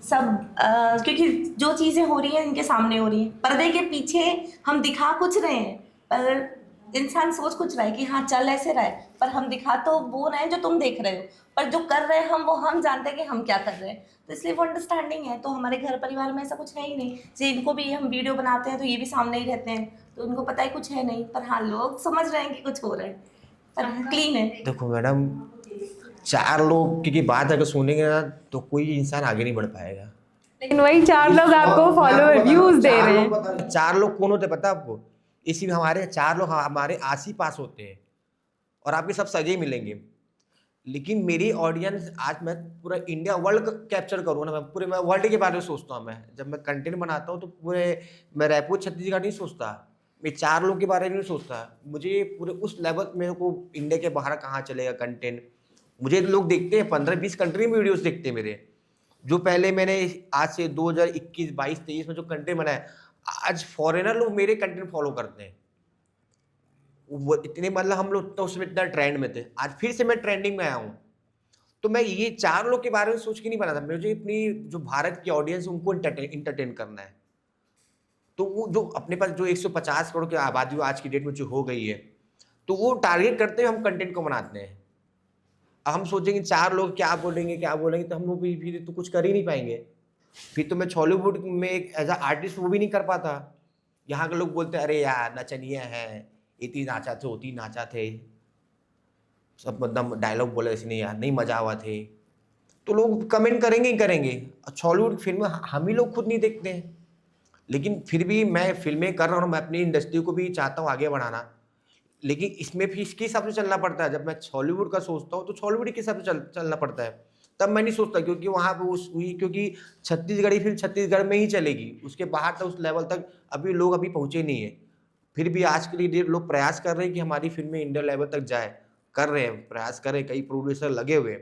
सब क्योंकि जो चीज़ें हो रही हैं इनके सामने हो रही हैं, पर्दे के पीछे हम दिखा कुछ रहे हैं पर इंसान सोच कुछ रहा है कि हाँ चल ऐसे रहा है, पर हम दिखा तो वो रहे हैं जो तुम देख रहे हो, पर जो कर रहे हैं हम वो हम जानते हैं कि हम क्या कर रहे हैं, तो इसलिए वो अंडरस्टैंडिंग है। तो हमारे घर परिवार में ऐसा कुछ है ही नहीं, जैसे इनको भी हम वीडियो बनाते हैं तो ये भी सामने ही रहते हैं, तो उनको पता ही कुछ है नहीं, पर हाँ लोग समझ रहे हैं कि कुछ हो रहा है, पर क्लीन है। देखो मैडम, 4 लोग की बात अगर सुनेंगे ना तो कोई इंसान आगे नहीं बढ़ पाएगा। लेकिन वही 4 लोग आपको फॉलोअर व्यूज दे रहे हैं। 4 लोग कौन होते पता है आपको? इसी में हमारे 4 लोग हमारे आस ही पास होते हैं और आपके सब सजे मिलेंगे। लेकिन मेरी ऑडियंस आज मैं पूरा इंडिया वर्ल्ड कैप्चर करूँ ना, मैं वर्ल्ड के बारे में सोचता हूँ। मैं जब मैं कंटेंट बनाता हूँ तो पूरे मैं रायपुर छत्तीसगढ़ नहीं सोचता, मैं 4 लोग के बारे में नहीं सोचता। मुझे पूरे उस लेवल मेरे को इंडिया के बाहर कहाँ चलेगा कंटेंट, मुझे लोग देखते हैं 15-20 कंट्री में वीडियोस देखते हैं मेरे। जो पहले मैंने आज से 2021, 22, 23 में जो कंटेंट बनाया, आज फॉरेनर लोग मेरे कंटेंट फॉलो करते हैं। वो इतने मतलब हम लोग तो उसमें इतना ट्रेंड में थे, आज फिर से मैं ट्रेंडिंग में आया हूँ। तो मैं ये 4 लोग के बारे में सोच के नहीं बना था, मुझे अपनी जो भारत की ऑडियंस है उनको इंटरटेन करना है। तो वो जो अपने पास जो 150 करोड़ की आबादी आज की डेट में जो हो गई है, तो वो टारगेट करते हुए हम कंटेंट को बनाते हैं। अब हम सोचेंगे 4 लोग क्या बोलेंगे तो हम लोग भी फिर तो कुछ कर ही नहीं पाएंगे। फिर तो मैं हॉलीवुड में एक एज अ आर्टिस्ट वो भी नहीं कर पाता। यहाँ के लोग बोलते हैं अरे यार नचनिया है, इतनी नाचा थे उतनी नाचा थे, सब मतलब डायलॉग बोले ऐसे नहीं यार नहीं मजा आवा थे, तो लोग कमेंट करेंगे ही करेंगे। हॉलीवुड फिल्म हम ही लोग खुद नहीं देखते हैं, लेकिन फिर भी मैं फिल्में कर रहा हूँ, मैं अपनी इंडस्ट्री को भी चाहता हूँ आगे बढ़ाना। लेकिन इसमें भी इसके हिसाब से चलना पड़ता है। जब मैं हॉलीवुड का सोचता हूँ तो हॉलीवुड के हिसाब से चलना पड़ता है, तब मैं नहीं सोचता क्योंकि वहाँ पे क्योंकि छत्तीसगढ़ी फिल्म छत्तीसगढ़ में ही चलेगी, उसके बाहर तक उस लेवल तक अभी लोग पहुँचे नहीं है। फिर भी आज के लिए लोग प्रयास कर रहे हैं कि हमारी फिल्में इंडिया लेवल तक जाए, कर रहे हैं, प्रयास कर रहे हैं, कई प्रोड्यूसर लगे हुए हैं,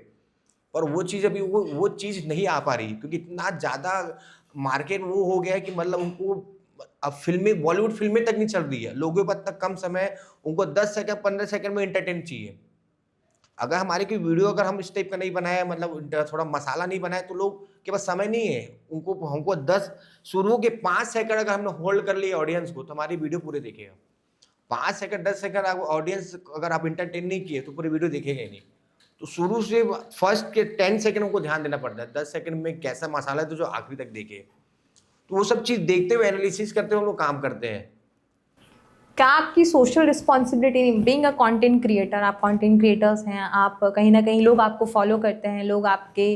पर वो चीज़ अभी वो चीज़ नहीं आ पा रही क्योंकि इतना ज़्यादा मार्केट वो हो गया है कि मतलब उनको अब फिल्में बॉलीवुड फिल्में तक नहीं चल रही है, लोगों के पास तक कम समय, उनको 10 सेकंड 15 सेकंड में एंटरटेन चाहिए। अगर हमारी कोई वीडियो अगर हम इस टाइप का नहीं बनाया, मतलब थोड़ा मसाला नहीं बनाया, तो लोग के पास समय नहीं है, उनको हमको 10 शुरू के 5 सेकंड अगर हमने होल्ड कर लिया ऑडियंस को तो हमारी वीडियो पूरे देखेगा। 5 सेकंड 10 सेकंड ऑडियंस अगर आप एंटरटेन नहीं किए तो पूरी वीडियो देखेगा ही नहीं। तो शुरू से फर्स्ट के 10 सेकंड को ध्यान देना पड़ता है, 10 सेकंड में कैसा मसाला है तो जो आखिरी तक देखे। तो वो सब चीज़ देखते हुए एनालिसिस करते हुए हम लोग काम करते हैं। क्या आपकी social responsibility being a content creator, आप कंटेंट क्रिएटर्स हैं, आप कहीं ना कहीं लोग आपको फॉलो करते हैं, लोग आपके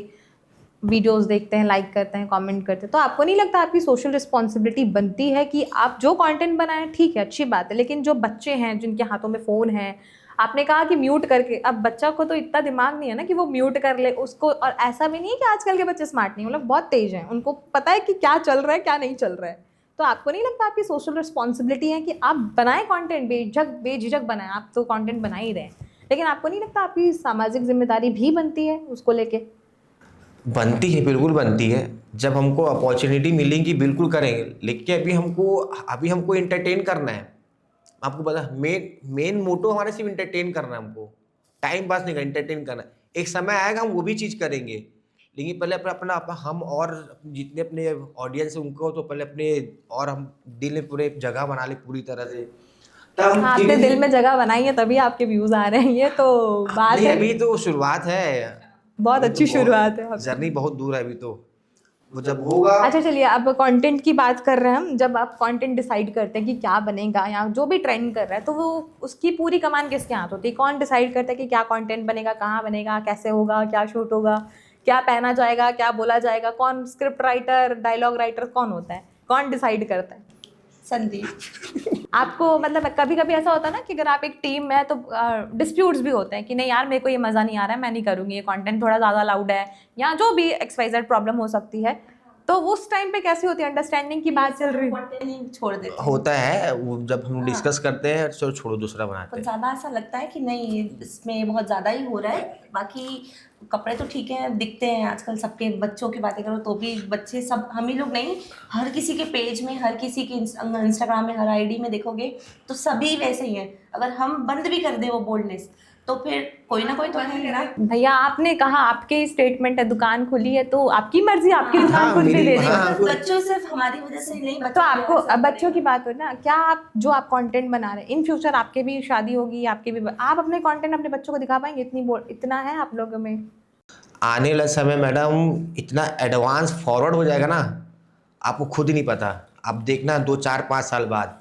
वीडियोस देखते हैं, लाइक करते हैं, कमेंट करते हैं, तो आपको नहीं लगता आपकी सोशल रिस्पॉन्सिबिलिटी बनती है कि आप जो कंटेंट बनाएं ठीक है, अच्छी बात है, लेकिन जो बच्चे हैं जिनके हाथों में फ़ोन है, आपने कहा कि म्यूट करके, अब बच्चा को तो इतना दिमाग नहीं है ना कि वो म्यूट कर ले उसको, और ऐसा भी नहीं है कि आजकल के बच्चे स्मार्ट नहीं, मतलब बहुत तेज हैं, उनको पता है कि क्या चल रहा है क्या नहीं चल रहा है। तो आपको नहीं लगता आपकी सोशल रिस्पॉन्सिबिलिटी है कि आप बनाएं कंटेंट, बेझिझक बनाएं, आप तो कंटेंट बना ही रहे हैं, लेकिन आपको नहीं लगता आपकी सामाजिक जिम्मेदारी भी बनती है उसको लेके? बनती है, बिल्कुल बनती है। जब हमको अपॉर्चुनिटी मिलेंगी बिल्कुल करेंगे, लेकिन अभी हमको एंटरटेन करना है। आपको पता है मेन मोटो हमारा सिर्फ एंटरटेन करना है, हमको टाइम पास नहीं करना, एंटरटेन करना है। एक समय आएगा हम वो भी चीज़ करेंगे, लेकिन पहले अपना हम और जितने अपने ऑडियंस है उनको तो पहले अपने और हम दिल में पूरे जगह बना ले पूरी तरह से, तब आपने दिल में जगह बनाई है तभी आपके व्यूज़ आ रहे हैं, ये तो बात है। अभी तो शुरुआत है, बहुत अच्छी शुरुआत है, जर्नी बहुत दूर है अभी तो, वो जब होगा। अच्छा चलिए, अब कंटेंट की बात कर रहे हैं हम। जब आप कंटेंट डिसाइड करते हैं कि क्या बनेगा या जो भी ट्रेंड कर रहा है, तो वो उसकी पूरी कमान किसके हाथ होती है? कौन डिसाइड करता है कि क्या कंटेंट बनेगा, कहाँ बनेगा, कैसे होगा, क्या शूट होगा, क्या पहना जाएगा, क्या बोला जाएगा? कौन स्क्रिप्ट राइटर, डायलॉग राइटर कौन होता है, कौन डिसाइड करता है? संदीप। आपको मतलब कभी कभी ऐसा होता है ना कि अगर आप एक टीम में है तो डिस्प्यूट्स भी होते हैं कि नहीं यार मेरे को ये मज़ा नहीं आ रहा है, मैं नहीं करूँगी, ये कंटेंट थोड़ा ज़्यादा लाउड है, या जो भी XYZ प्रॉब्लम हो सकती है, तो उस टाइम पे कैसी होती है? अंडरस्टैंडिंग की बात चल रही है, छोड़ देते हैं। होता है वो, जब हम डिस्कस करते हैं तो छोड़ो दूसरा बनाते कुछ हैं। ज़्यादा ऐसा लगता है कि नहीं इसमें बहुत ज़्यादा ही हो रहा है, बाकी कपड़े तो ठीक है दिखते हैं आजकल सबके, बच्चों की बातें करो तो भी बच्चे सब, हम ही लोग नहीं, हर किसी के पेज में, हर किसी के इंस्टाग्राम में, हर आईडी में देखोगे तो सभी वैसे ही हैं। अगर हम बंद भी कर दें वो बोल्डनेस तो फिर कोई ना कोई तो है ना। भैया आपने कहा आपकी स्टेटमेंट है, दुकान खुली है तो आपकी मर्जी, आपकी दुकान हाँ, खुद भी मेरी- दे रही है। हाँ, बच्चों सिर्फ हमारी वजह से नहीं, तो बच्चों की आपको वजह से बच्चों की बात हो ना, क्या आप जो आप कंटेंट बना रहे हैं इन फ्यूचर आपके भी शादी होगी, आपके भी आप अपने कंटेंट अपने बच्चों को दिखा पाएंगे? इतना है आप लोगों में? आने वाला समय मैडम इतना एडवांस फॉरवर्ड हो जाएगा ना, आपको खुद ही नहीं पता। आप देखना 2 4 5 साल बाद,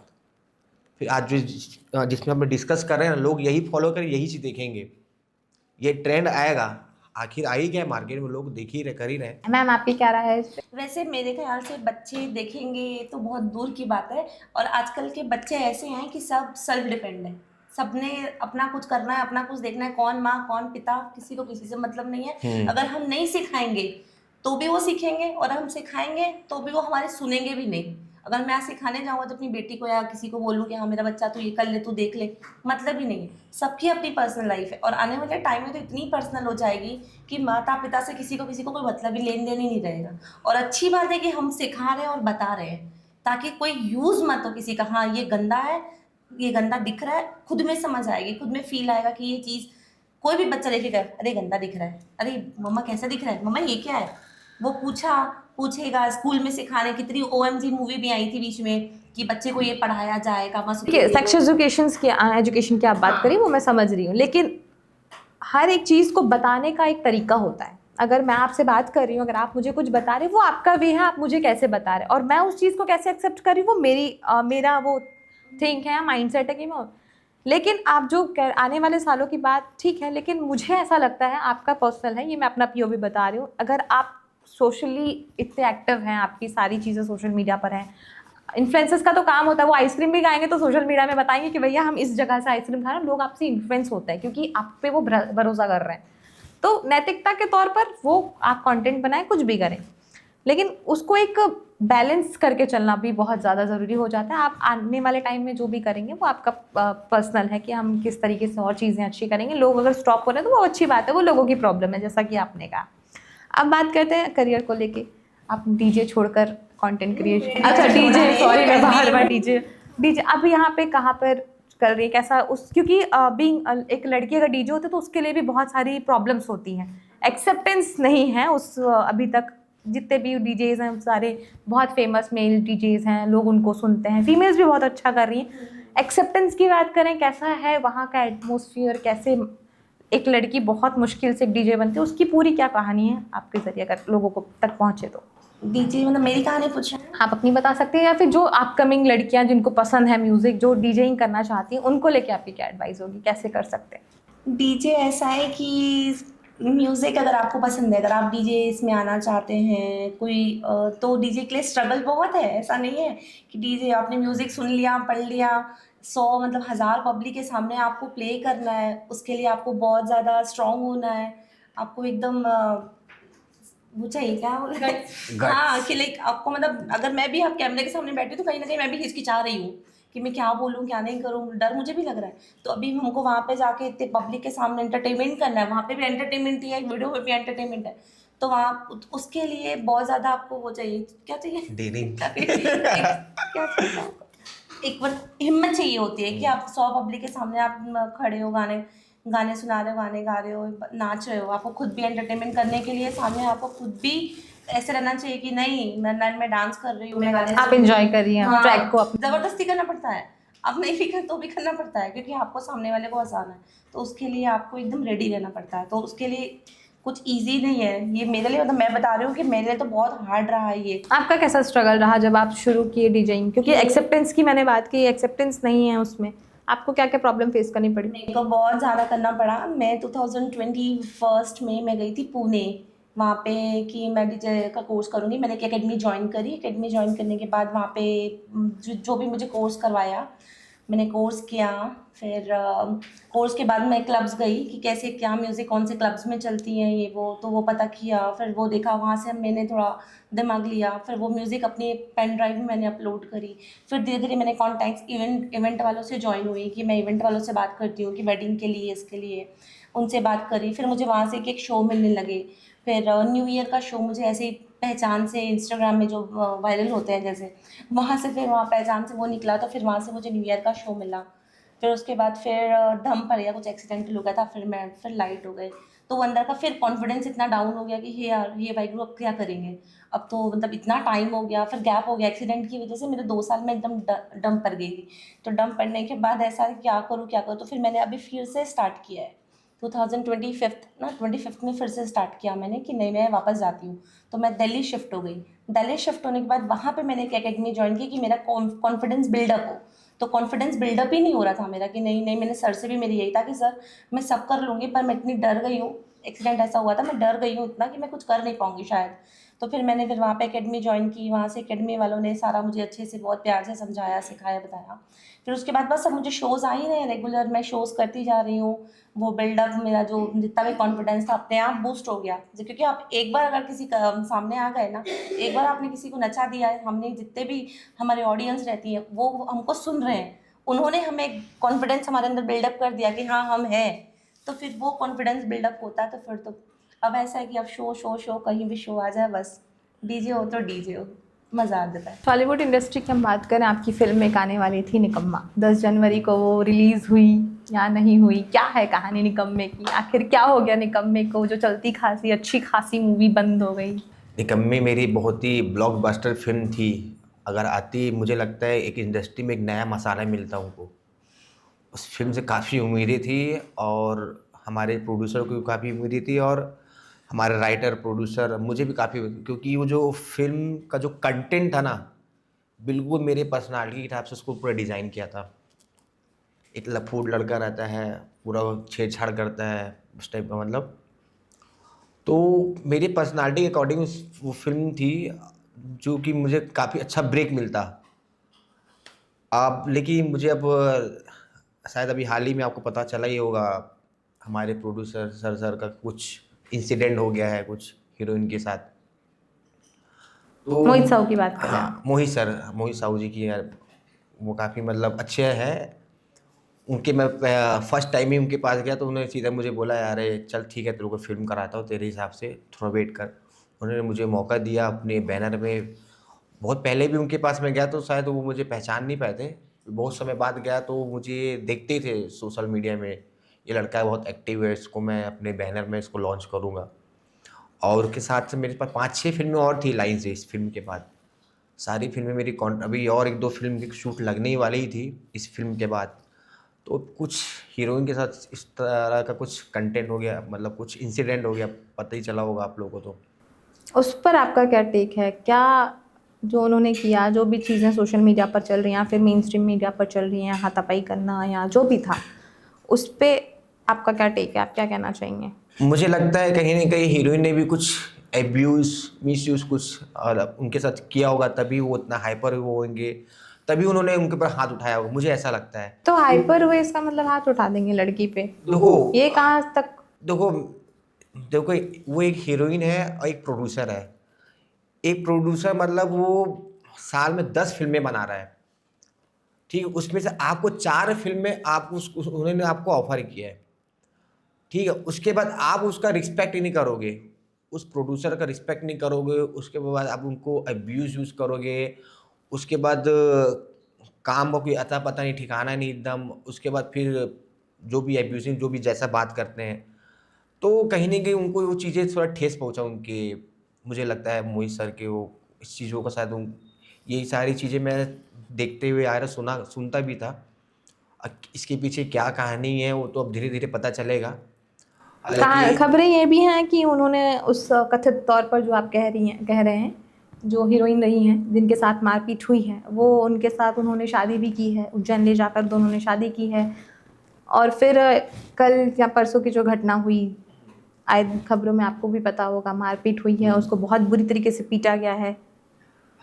फिर आज जो जिसमें हम डिस्कस कर रहे हैं ना, लोग यही फॉलो करें, यही चीज़ देखेंगे, ये ट्रेंड आएगा। आखिर आ ही गया मार्केट में, लोग देख ही रहे, कर ही रहे हैं। मैम आपकी क्या राय है इस पे? वैसे मेरे ख्याल से बच्चे देखेंगे तो बहुत दूर की बात है। और आजकल के बच्चे ऐसे हैं कि सब सेल्फ डिपेंड है, सबने अपना कुछ करना है, अपना कुछ देखना है, कौन माँ कौन पिता, किसी को किसी से मतलब नहीं है। अगर हम नहीं सिखाएंगे तो भी वो सीखेंगे, और हम सिखाएंगे तो भी वो हमारे सुनेंगे भी नहीं। अगर मैं आज सिखाने जाऊँगा तो अपनी बेटी को या किसी को बोलूँ कि हाँ मेरा बच्चा तू ये कर ले, तू देख ले, मतलब ही नहीं है। सबकी अपनी पर्सनल लाइफ है, और आने वाले टाइम में तो इतनी पर्सनल हो जाएगी कि माता पिता से किसी को कोई मतलब ही लेन देन ही नहीं रहेगा। और अच्छी बात है कि हम सिखा रहे हैं और बता रहे हैं, ताकि कोई यूज़ मत हो किसी का, हाँ ये गंदा है, ये गंदा दिख रहा है, खुद में समझ आएगी, खुद में फील आएगा कि ये चीज़, कोई भी बच्चा देखेगा अरे गंदा दिख रहा है, अरे मम्मा कैसा दिख रहा है, मम्मा ये क्या है, वो पूछेगा। स्कूल में सिखाने, कितनी OMG मूवी भी आई थी बीच में कि बच्चे को ये पढ़ाया जाएगा बस। देखिए सेक्स एजुकेशन की आप बात करी, वो मैं समझ रही हूँ, लेकिन हर एक चीज़ को बताने का एक तरीका होता है। अगर मैं आपसे बात कर रही हूँ, अगर आप मुझे कुछ बता रहे, वो आपका वे है, आप मुझे कैसे बता रहे, और मैं उस चीज़ को कैसे एक्सेप्ट कर रही हूँ, वो मेरा वो थिंक है, माइंडसेट है कि मैं, लेकिन आप जो आने वाले सालों की बात ठीक है, लेकिन मुझे ऐसा लगता है, आपका पर्सनल है ये, मैं अपना POV बता रही हूँ, अगर आप सोशली इतने एक्टिव हैं, आपकी सारी चीज़ें सोशल मीडिया पर हैं, इन्फ्लुएंसर्स का तो काम होता है वो आइसक्रीम भी खाएंगे तो सोशल मीडिया में बताएंगे कि भैया हम इस जगह से आइसक्रीम खा रहे हैं, लोग आपसे इन्फ्लुएंस होते हैं क्योंकि आप पे वो भरोसा कर रहे हैं। तो नैतिकता के तौर पर वो आप कंटेंट बनाएं, कुछ भी करें, लेकिन उसको एक बैलेंस करके चलना भी बहुत ज़्यादा ज़रूरी हो जाता है। आप आने वाले टाइम में जो भी करेंगे वो आपका पर्सनल है कि हम किस तरीके से और चीज़ें अच्छी करेंगे। लोग अगर स्टॉप हो रहे हैं तो वो अच्छी बात है, वो लोगों की प्रॉब्लम है, जैसा कि आपने कहा। अब बात करते हैं करियर को लेके। आप डीजे छोड़कर कंटेंट क्रिएशन, अच्छा डीजे, सॉरी मैं बार डीजे अब यहाँ पे कहाँ पर कर रही है, कैसा उस, क्योंकि बीइंग एक लड़की अगर डीजे होते तो उसके लिए भी बहुत सारी प्रॉब्लम्स होती हैं, एक्सेप्टेंस नहीं है उस अभी तक जितने भी डीजेज हैं सारे बहुत फेमस मेल डीजेज हैं, लोग उनको सुनते हैं, फीमेल्स भी बहुत अच्छा कर रही हैं। एक्सेप्टेंस की बात करें, कैसा है वहाँ का एटमोसफियर, कैसे एक लड़की बहुत मुश्किल से एक डीजे बनती है, उसकी पूरी क्या कहानी है आपके जरिए अगर लोगों को तक पहुँचे तो? डीजे मतलब मेरी कहानी पूछ रहे हैं आप अपनी बता सकते हैं, या फिर जो अपकमिंग लड़कियां जिनको पसंद है म्यूजिक, जो डीजेइंग करना चाहती हैं, उनको लेके आपकी क्या एडवाइस होगी, कैसे कर सकते हैं? डीजे ऐसा है कि म्यूज़िक अगर आपको पसंद है, अगर आप डीजे इसमें आना चाहते हैं कोई तो डीजे के लिए स्ट्रगल बहुत है। ऐसा नहीं है कि डीजे आपने म्यूज़िक सुन लिया, पढ़ लिया, 100 मतलब 1000 पब्लिक के सामने आपको प्ले करना है, उसके लिए आपको बहुत ज़्यादा स्ट्रॉन्ग होना है, आपको एकदम वो चाहिए क्या बोलते हैं, हाँ कि लाइक आपको, मतलब अगर मैं भी आप कैमरे के सामने बैठी तो कहीं ना कहीं मैं भी हिचकिचा रही हूँ कि मैं क्या बोलूँ क्या नहीं करूँ, डर मुझे भी लग रहा है। तो अभी हमको वहाँ पे जाके इतने पब्लिक के सामने एंटरटेनमेंट करना है, वहाँ पे भी एंटरटेनमेंट ही है, वीडियो में भी एंटरटेनमेंट है, तो वहाँ उसके लिए बहुत ज़्यादा आपको वो चाहिए, क्या चाहिए, डेयरिंग। क्या चाहिए आपको? एक बार हिम्मत चाहिए होती है कि आप 100 पब्लिक के सामने आप खड़े हो, गाने सुना रहे हो, गाने गा रहे हो, नाच रहे हो, आपको खुद भी एंटरटेनमेंट करने के लिए सामने आपको खुद भी ऐसे रहना चाहिए कि नहीं मैं डांस कर रही हूँ, मैं गाने आप एंजॉय कर रही हैं ट्रैक को अपने? ज़बरदस्ती करना पड़ता है, आप नहीं भी कर तो भी करना पड़ता है क्योंकि आपको सामने वाले को हंसाना है, तो उसके लिए आपको एकदम रेडी रहना पड़ता है। तो उसके लिए कुछ इजी नहीं है ये मेरे लिए, मतलब मैं बता रही हूँ कि मेरे लिए तो बहुत हार्ड रहा है ये। आपका कैसा स्ट्रगल रहा जब आप शुरू किए डीजेइंग, क्योंकि एक्सेप्टेंस की मैंने बात की, एक्सेप्टेंस नहीं है उसमें, आपको क्या क्या प्रॉब्लम फेस करनी पड़ी? मेरे को बहुत ज़्यादा करना पड़ा। मैं 2021 में मैं गई थी पुणे, वहाँ पे कि मैं डीजे का कोर्स करूँगी। मैंने एक एकेडमी ज्वाइन करी, एकेडमी ज्वाइन करने के बाद वहाँ पे जो भी मुझे कोर्स करवाया मैंने कोर्स किया। फिर कोर्स के बाद मैं क्लब्स गई कि कैसे क्या म्यूज़िक कौन से क्लब्स में चलती हैं ये वो, तो वो पता किया, फिर वो देखा, वहाँ से मैंने थोड़ा दिमाग लिया, फिर वो म्यूज़िक अपनी पेन ड्राइव में मैंने अपलोड करी। फिर धीरे धीरे मैंने कॉन्टैक्ट्स इवेंट वालों से ज्वाइन हुई कि मैं इवेंट वालों से बात करती हूँ कि वेडिंग के लिए, इसके लिए उनसे बात करी, फिर मुझे वहाँ से एक शो मिलने लगे। फिर न्यू ईयर का शो मुझे ऐसे ही पहचान से इंस्टाग्राम में जो वायरल होते हैं जैसे, वहाँ से फिर वहाँ पहचान से वो निकला, तो फिर वहाँ से मुझे न्यू ईयर का शो मिला। फिर उसके बाद फिर दम पड़ गया, कुछ एक्सीडेंटल हो गया था, फिर लाइट हो गए। तो वो अंदर का फिर कॉन्फिडेंस इतना डाउन हो गया कि हे यार ये वाहिगुरु अब क्या करेंगे, अब तो मतलब इतना टाइम हो गया, फिर गैप हो गया एक्सीडेंट की वजह से, मेरे 2 साल में एकदम डम पड़ गई थी। तो डम पड़ने के बाद ऐसा है क्या करूँ क्या करूँ, तो फिर मैंने अभी फिर से स्टार्ट किया है 2025 ना 25 में फिर से स्टार्ट किया मैंने कि नहीं मैं वापस जाती हूँ। तो मैं दिल्ली शिफ्ट हो गई। दिल्ली शिफ्ट होने के बाद वहाँ पे मैंने एक एकेडमी ज्वाइन की कि मेरा कॉन्फिडेंस बिल्डअप हो। तो कॉन्फिडेंस बिल्डअप ही नहीं हो रहा था मेरा कि नहीं नहीं, मैंने सर से भी मेरी यही था कि सर मैं सब कर लूँगी, पर मैं इतनी डर गई हूँ, एक्सीडेंट ऐसा हुआ था, मैं डर गई हूँ इतना कि मैं कुछ कर नहीं पाऊँगी शायद। तो फिर मैंने फिर वहाँ पे एकेडमी ज्वाइन की, वहाँ से एकेडमी वालों ने सारा मुझे अच्छे से बहुत प्यार से समझाया, सिखाया, बताया। फिर उसके बाद बस अब मुझे शोज़ आ ही रहे हैं रेगुलर, मैं शोज़ करती जा रही हूँ। वो बिल्डअप मेरा जो जितना भी कॉन्फिडेंस था अपने आप बूस्ट हो गया, क्योंकि आप एक बार अगर किसी का सामने आ गए ना, एक बार आपने किसी को नचा दिया है, हमने जितने भी हमारे ऑडियंस रहती है वो हमको सुन रहे हैं, उन्होंने हमें कॉन्फिडेंस हमारे अंदर बिल्डअप कर दिया कि हाँ हम हैं, तो फिर वो कॉन्फिडेंस बिल्डअप होता है। तो फिर तो अब ऐसा है कि अब शो शो शो कहीं भी शो आ जाए, बस डीजे हो तो डीजे हो, मज़ा आ जाता है। टॉलीवुड इंडस्ट्री की हम बात करें, आपकी फिल्म एक आने वाली थी निकम्मा, 10 जनवरी को वो रिलीज़ हुई या नहीं हुई, क्या है कहानी निकम्मे की, आखिर क्या हो गया निकम्मे को, जो चलती खासी अच्छी खासी मूवी बंद हो गई? निकम्मी मेरी बहुत ही ब्लॉकबस्टर फिल्म थी। अगर आती, मुझे लगता है एक इंडस्ट्री में एक नया मसाला मिलता उनको। उस फिल्म से काफ़ी उम्मीदें थी और हमारे प्रोड्यूसर को भी काफ़ी उम्मीदें थी और हमारे राइटर प्रोड्यूसर मुझे भी काफ़ी, क्योंकि वो जो फिल्म का जो कंटेंट था ना, बिल्कुल मेरे पर्सनालिटी के हिसाब से उसको पूरा डिज़ाइन किया था। एक लफूट लड़का रहता है, पूरा वो छेड़छाड़ करता है, उस टाइप का मतलब। तो मेरी पर्सनालिटी के अकॉर्डिंग वो फिल्म थी, जो कि मुझे काफ़ी अच्छा ब्रेक मिलता। अब लेकिन मुझे अब शायद अभी हाल ही में आपको पता चला ही होगा, हमारे प्रोड्यूसर सर का कुछ इंसिडेंट हो गया है कुछ हीरोइन के साथ। तो मोहित साहू की बात कर रहे हैं? हाँ, मोहित साहू जी की यार, वो काफ़ी मतलब अच्छे हैं। उनके मैं फर्स्ट टाइम ही उनके पास गया तो उन्होंने सीधा मुझे बोला, यार चल ठीक है तेरे को फिल्म कराता हूँ तेरे हिसाब से, थोड़ा वेट कर। उन्होंने मुझे मौका दिया अपने बैनर में। बहुत पहले भी उनके पास मैं गया तो शायद वो मुझे पहचान नहीं पाए थे। बहुत समय बाद गया तो मुझे देखते ही थे सोशल मीडिया में, ये लड़का बहुत एक्टिव है, इसको मैं अपने बैनर में इसको लॉन्च करूँगा। और उसके साथ से मेरे पास 5-6 फिल्में और थी लाइन से इस फिल्म के बाद। सारी फिल्में मेरी अभी और 1-2 फिल्म की शूट लगने ही वाली ही थी इस फिल्म के बाद। तो कुछ हीरोइन के साथ इस तरह का कुछ कंटेंट हो गया, मतलब कुछ इंसिडेंट हो गया, पता ही चला होगा आप लोगों को। तो उस पर आपका क्या टेक है? क्या जो उन्होंने किया, जो भी चीज़ें सोशल मीडिया पर चल रही हैं या फिर मेन स्ट्रीम मीडिया पर चल रही हैं, हाथापाई करना या जो भी था, उस पे आपका क्या टेक है? आप क्या कहना चाहेंगे? मुझे लगता है कहीं ना कहीं हीरोइन ने भी कुछ एब्यूज़ मिसयूज़ कुछ और उनके साथ किया होगा, तभी वो इतना हाइपर वो होंगे, तभी उन्होंने उनके ऊपर हाथ उठाया होगा, मुझे ऐसा लगता है। तो हाइपर हुए इसका मतलब हाथ उठा देंगे लड़की पे? देखो ये कहाँ तक? देखो देखो, वो एक हीरोइन है और एक प्रोड्यूसर है। एक प्रोड्यूसर मतलब वो साल में 10 फिल्में बना रहा है, ठीक है, उसमें से आपको 4 फिल्में आपको उन्होंने आपको ऑफर किया है, ठीक है, उसके बाद आप उसका रिस्पेक्ट ही नहीं करोगे, उस प्रोड्यूसर का रिस्पेक्ट नहीं करोगे, उसके बाद आप उनको अब्यूज़ यूज़ करोगे, उसके बाद काम का कोई अता पता नहीं, ठिकाना नहीं एकदम, उसके बाद फिर जो भी अब्यूजिंग जो भी जैसा बात करते हैं, तो कहीं न कहीं उनको वो चीज़ें थोड़ा ठेस पहुँचा उनके, मुझे लगता है मोहित सर के वो इस चीज़ों का शायद यही सारी चीज़ें मैं देखते हुए आ रहा, सुनता भी था। इसके पीछे क्या कहानी है वो तो अब धीरे-धीरे पता चलेगा। हालाँकि खबरें ये भी हैं कि उन्होंने उस कथित तौर पर जो आप कह रहे हैं, जो हीरोइन रही हैं, जिनके साथ मारपीट हुई है, वो उनके साथ उन्होंने शादी भी की है, उज्जैन ले जाकर दोनों ने शादी की है। और फिर कल या परसों की जो घटना हुई, आए खबरों में आपको भी पता होगा, मारपीट हुई है, उसको बहुत बुरी तरीके से पीटा गया है।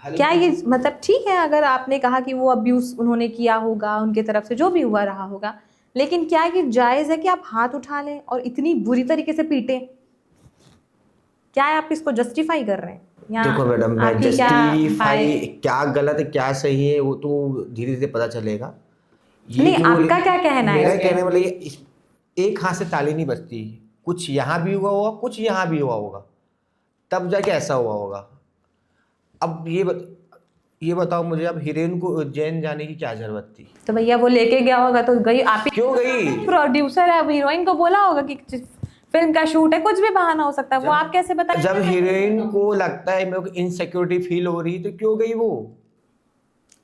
क्या ये मतलब ठीक है अगर आपने कहा कि वो अब्यूज़ उन्होंने किया होगा, उनके तरफ से जो भी हुआ रहा होगा, लेकिन क्या ये जायज़ है कि आप हाथ उठा लें और इतनी बुरी तरीके से पीटें? क्या आप इसको जस्टिफाई कर रहे हैं? या देखो मैडम, मैं आपकी क्या जस्टिफाई राय? क्या गलत है क्या सही है वो तो धीरे-धीरे पता चलेगा। ये नहीं, जो आपका क्या कहना है मेरा इस पे? कहने वाला ये एक हाथ से ताली नहीं बजती, कुछ यहाँ भी हुआ होगा, कुछ यहाँ भी हुआ होगा, तब जाके ऐसा हुआ होगा। अब ये बताओ मुझे, अब हीरोइन को उज्जैन जाने की क्या जरूरत थी? तो भैया वो लेके गया होगा तो गई, आप ही क्यों गई? प्रोड्यूसर है, अब हीरोइन को बोला होगा कि फिल्म का शूट है, कुछ भी बहाना हो सकता है, वो आप कैसे बताएं? जब हीरोइन को लगता है मेरे को इनसिक्योरिटी फील हो रही तो क्यों गई वो?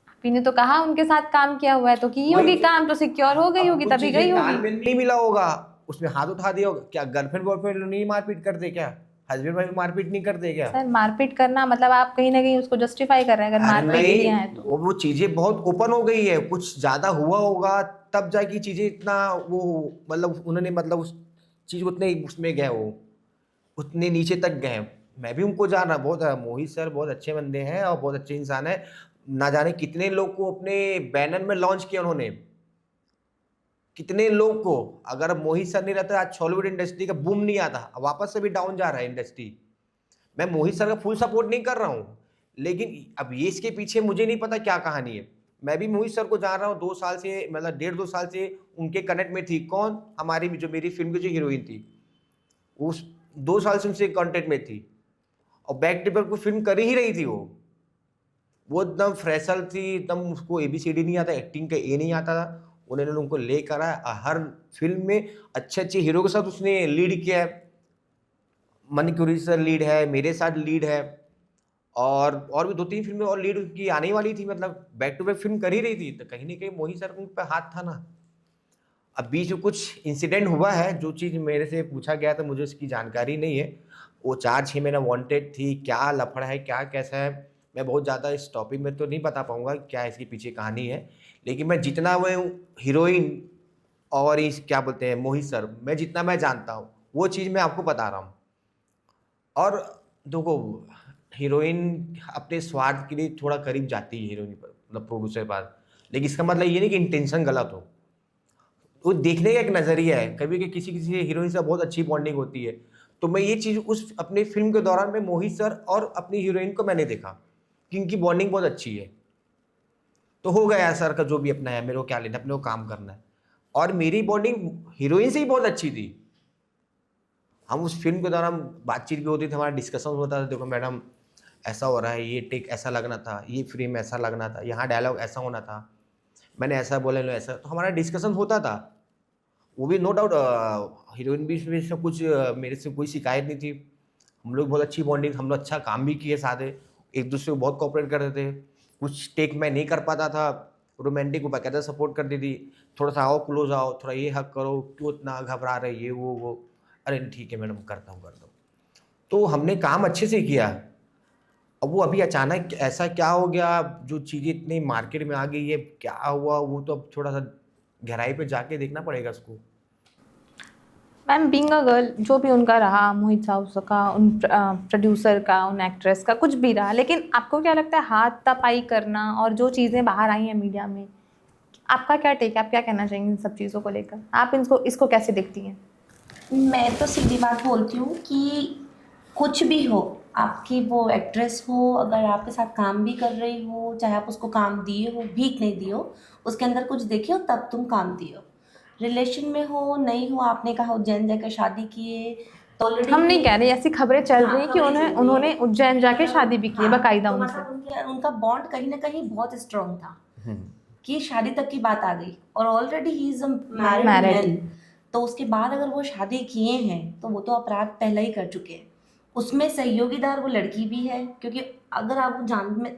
आपी ने तो कहा उनके साथ काम किया हुआ है, तो की होगी काम, तो सिक्योर हो गई होगी तभी गई होगी। तालमेल नहीं मिला होगा, उसमें हाथ उठा दिया होगा। क्या गर्लफ्रेंड बॉयफ्रेंड नहीं मारपीट करते क्या? हस्बैंड वाइफ मारपीट नहीं करते क्या? सर मारपीट करना मतलब आप कहीं ना कहीं उसको जस्टिफाई कर रहे हैं, अगर मारपीट किया है तो। वो चीजें बहुत ओपन हो गई है, कुछ ज्यादा हुआ होगा तब जाके चीजें इतना वो, मतलब उन्होंने मतलब उस चीज उतने उसमें गए, वो उतने नीचे तक गए। मैं भी उनको जान रहा, बहुत मोहित सर बहुत अच्छे बंदे हैं और बहुत अच्छे इंसान है। ना जाने कितने लोग को अपने बैनर में लॉन्च किया उन्होंने, कितने लोग को। अगर मोहित सर नहीं रहता आज बॉलीवुड इंडस्ट्री का बूम नहीं आता, वापस से भी डाउन जा रहा है इंडस्ट्री। मैं मोहित सर का फुल सपोर्ट नहीं कर रहा हूँ, लेकिन अब ये इसके पीछे मुझे नहीं पता क्या कहानी है। मैं भी मोहित सर को जान रहा हूँ 2 साल से, मतलब 1.5-2 साल से उनके कनेक्ट में थी। कौन? हमारी जो मेरी फिल्म की जो हीरोइन थी, उस 2 साल से उनसे कॉन्टेक्ट में थी और बैक टेपर को फिल्म कर ही रही थी। वो एकदम फ्रेशर थी, एकदम उसको ABCD नहीं आता, एक्टिंग का ए नहीं आता था। उन्होंने उनको लेकर आया, हर फिल्म में अच्छे अच्छे हीरो के साथ उसने लीड किया है। मणिपुरी सर लीड है, मेरे साथ लीड है, और भी 2-3 फिल्में और लीड की आने वाली थी, मतलब बैक टू बैक फिल्म कर ही रही थी। तो कहीं ना कहीं मोहित सर उन पर हाथ था ना। अब बीच में कुछ इंसिडेंट हुआ है, जो चीज़ मेरे से पूछा गया था, मुझे उसकी जानकारी नहीं है। वो 4-6 महीना वांटेड थी, क्या लफड़ा है, क्या कैसा है, मैं बहुत ज़्यादा इस टॉपिक में तो नहीं बता पाऊंगा क्या इसके पीछे कहानी है। लेकिन मैं जितना वो हीरोइन और इस क्या बोलते हैं मोहित सर, मैं जितना मैं जानता हूँ वो चीज़ मैं आपको बता रहा हूँ। और देखो, हीरोइन अपने स्वार्थ के लिए थोड़ा करीब जाती है हीरोइन पर, मतलब प्रोड्यूसर के पास, लेकिन इसका मतलब ये नहीं कि इंटेंशन गलत हो। वो देखने का एक नज़रिया है, कभी कि किसी किसी हीरोइन से बहुत अच्छी बॉन्डिंग होती है। तो मैं ये चीज़ उस अपने फिल्म के दौरान में मोहित सर और अपनी हीरोइन को मैंने देखा कि इनकी बॉन्डिंग बहुत अच्छी है। तो हो गया सर का जो भी अपना है, मेरे को क्या लेना, अपने को काम करना है। और मेरी बॉन्डिंग हीरोइन से ही बहुत अच्छी थी। हम उस फिल्म के दौरान बातचीत भी होती थी, हमारा डिस्कशन होता था, देखो मैडम ऐसा हो रहा है, ये टेक ऐसा लगना था, ये फ्रेम ऐसा लगना था, यहाँ डायलॉग ऐसा होना था, मैंने ऐसा बोला, ऐसा। तो हमारा डिस्कशन होता था। वो भी नो डाउट हीरोइन भी इसमें सब कुछ मेरे से कोई शिकायत नहीं थी। हम लोग बहुत अच्छी बॉन्डिंग, हम लोग अच्छा काम भी किए साथ, एक दूसरे को बहुत कोऑपरेट करते थे। कुछ टेक मैं नहीं कर पाता था, रोमांटिक को बाकायदा सपोर्ट कर दी थी, थोड़ा सा आओ क्लोज आओ, थोड़ा ये हक करो, क्यों इतना घबरा रहे, ये वो। अरे ठीक है मैडम, करता हूँ। तो हमने काम अच्छे से किया। अब वो अभी अचानक ऐसा क्या हो गया, जो चीज़ें इतनी मार्केट में आ गई है, क्या हुआ, वो तो अब थोड़ा सा गहराई पे जाके देखना पड़ेगा उसको। मैम बीइंग अ गर्ल, जो भी उनका रहा, मोहित साहब का, उन प्रोड्यूसर का, उन एक्ट्रेस का, कुछ भी रहा, लेकिन आपको क्या लगता है हाथापाई करना और जो चीज़ें बाहर आई हैं मीडिया में, आपका क्या टेक है, आप क्या कहना चाहेंगे इन सब चीज़ों को लेकर? आप इसको कैसे देखती हैं? मैं तो सीधी बात बोलती हूँ कि कुछ भी हो, आपकी वो एक्ट्रेस हो, अगर आपके साथ काम भी कर रही हो, चाहे आप उसको काम दिए हो, भीख नहीं दिए हो, उसके अंदर कुछ देखे हो तब तुम काम दिए हो। रिलेशन में हो नहीं हो, आपने कहा उज्जैन जाकर शादी किए, तो ऑलरेडी हम नहीं कह रहे, ऐसी खबरें चल रही हैं कि खबरें चल रही उन्होंने हैं। उज्जैन जाके शादी भी की है बाकायदा तो उनसे। मतलब उनका बॉन्ड कहीं ना कहीं बहुत स्ट्रॉन्ग था कि शादी तक की बात आ गई, और already he is a married man. तो उसके बाद अगर वो शादी किए हैं तो वो तो अपराध पहले ही कर चुके हैं। उसमें सहयोगीदार वो लड़की भी है, क्योंकि अगर आप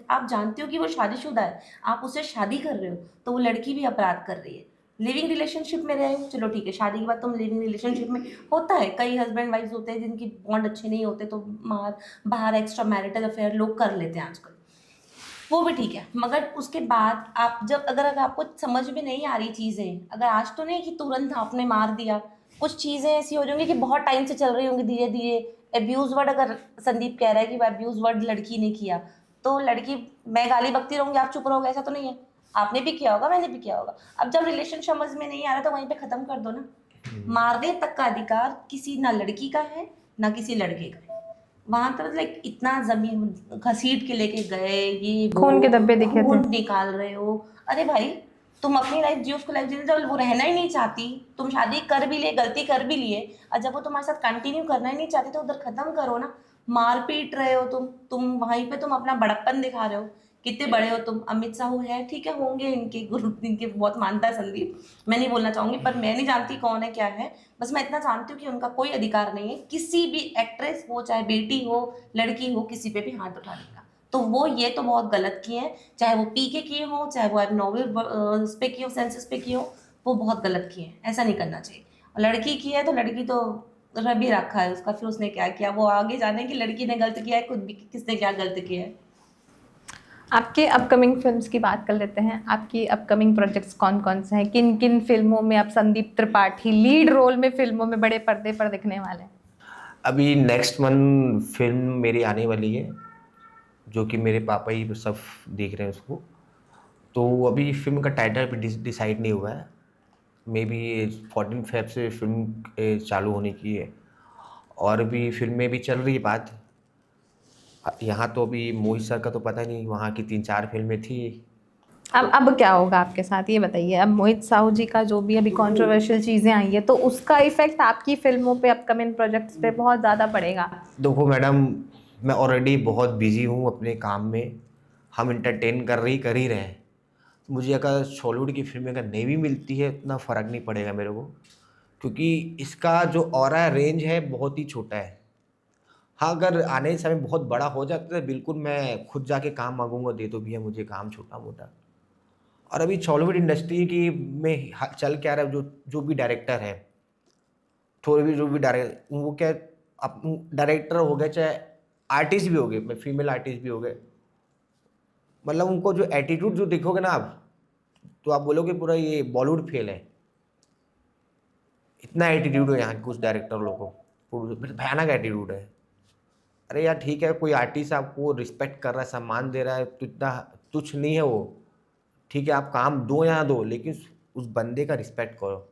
आप जानते हो कि वो शादीशुदा है, आप उससे शादी कर रहे हो, तो वो लड़की भी अपराध कर रही है। लिविंग रिलेशनशिप में रहे हो, चलो ठीक है, शादी के बाद तुम लिविंग रिलेशनशिप में, होता है, कई हस्बैंड वाइफ्स होते हैं जिनकी बॉन्ड अच्छे नहीं होते, तो बाहर एक्स्ट्रा मैरिटल अफेयर लोग कर लेते हैं आजकल, वो भी ठीक है। मगर उसके बाद आप जब अगर आपको समझ में नहीं आ रही चीज़ें, अगर आज तो नहीं कि तुरंत आपने मार दिया, कुछ चीज़ें ऐसी हो जाएंगी कि बहुत टाइम से चल रही होंगी, धीरे धीरे एब्यूज़ वर्ड, अगर संदीप कह रहा है कि वो एब्यूज़ वर्ड लड़की ने किया, तो लड़की, मैं गाली बकती रहूँगी, आप चुप रहोगे, ऐसा तो नहीं है। आपने भी किया होगा, मैंने भी किया होगा। अब जब रिलेशन समझ में नहीं आ रहा तो वहीं पे ख़त्म कर दो ना। मारने तक का अधिकार किसी ना लड़की का है ना किसी लड़के का है। वहां तो लाइक इतना जमीन घसीट के लेके गए, ये खून के धब्बे दिखे थे। खून निकाल रहे हो, अरे भाई तुम अपनी लाइफ जियो, उसको लाइफ जीने दो, वो रहना ही नहीं चाहती, तुम शादी कर भी लिए, गलती कर भी लिए, और जब वो तुम्हारे साथ कंटिन्यू करना ही नहीं चाहती तो उधर खत्म करो ना। मार पीट रहे हो तुम वहीं पे तुम अपना बड़प्पन दिखा रहे हो। कितने बड़े हो तुम। अमित साहू है, ठीक है, होंगे इनके गुरु, इनके बहुत मानता है संदीप, मैं नहीं बोलना चाहूंगी, पर मैं नहीं जानती कौन है क्या है। बस मैं इतना जानती हूँ कि उनका कोई अधिकार नहीं है किसी भी एक्ट्रेस हो, चाहे बेटी हो, लड़की हो, किसी पे भी हाथ उठाने का। तो वो ये तो बहुत गलत किए हैं, चाहे वो पी के किए हो, चाहे वो एबनॉर्मल उस पे किए हो, सेंसेस पे किए हो, वो बहुत गलत किए हैं, ऐसा नहीं करना चाहिए। और लड़की की है तो लड़की तो रब ही रखा है उसका, फिर उसने क्या किया वो आगे जाने की, लड़की ने गलत किया है, खुद भी किसने क्या गलत किया है। आपके अपकमिंग फिल्म्स की बात कर लेते हैं। आपकी अपकमिंग प्रोजेक्ट्स कौन कौन से हैं? किन किन फिल्मों में आप संदीप त्रिपाठी लीड रोल में फिल्मों में बड़े पर्दे पर दिखने वाले हैं? अभी नेक्स्ट मंथ फिल्म मेरी आने वाली है, जो कि मेरे पापा ही सब देख रहे हैं उसको। तो अभी फिल्म का टाइटल भी डिसाइड नहीं हुआ है। मे बी 14 फेब से फिल्म चालू होने की है, और भी फिल्में भी चल रही है बात। यहाँ तो अभी मोहित सर का तो पता नहीं, वहाँ की 3-4 फिल्में थी। अब क्या होगा आपके साथ, ये बताइए। अब मोहित साहू जी का जो भी अभी कंट्रोवर्शियल चीज़ें आई है, तो उसका इफेक्ट आपकी फिल्मों पे, अपकमिंग प्रोजेक्ट्स पे बहुत ज़्यादा पड़ेगा। देखो मैडम, मैं ऑलरेडी बहुत बिजी हूँ अपने काम में, हम इंटरटेन कर ही रहे हैं। मुझे अगर हॉलीवुड की फिल्में अगर नहीं भी मिलती है, इतना फ़र्क नहीं पड़ेगा मेरे को, क्योंकि इसका जो ऑरा रेंज है बहुत ही छोटा है। हाँ, अगर आने समय बहुत बड़ा हो जाता है, बिल्कुल मैं खुद जाके काम मांगूंगा, दे दो भैया मुझे काम छोटा मोटा। और अभी हॉलीवुड इंडस्ट्री की में चल क्या रहा है, जो जो भी डायरेक्टर है, थोड़े भी जो भी डायरेक्टर, वो क्या, अब डायरेक्टर हो गए चाहे आर्टिस्ट भी हो गए, फीमेल आर्टिस्ट भी हो गए, मतलब उनको जो एटीट्यूड जो देखोगे ना आप, तो आप बोलोगे पूरा ये बॉलीवुड फेल है। इतना एटीट्यूड है यहाँ के कुछ डायरेक्टर लोगों को, भयानक एटीट्यूड है। अरे यार ठीक है, कोई आर्टिस्ट आपको रिस्पेक्ट कर रहा है, सम्मान दे रहा है, तो इतना तुच्छ नहीं है वो। ठीक है, आप काम दो या दो, लेकिन उस बंदे का रिस्पेक्ट करो।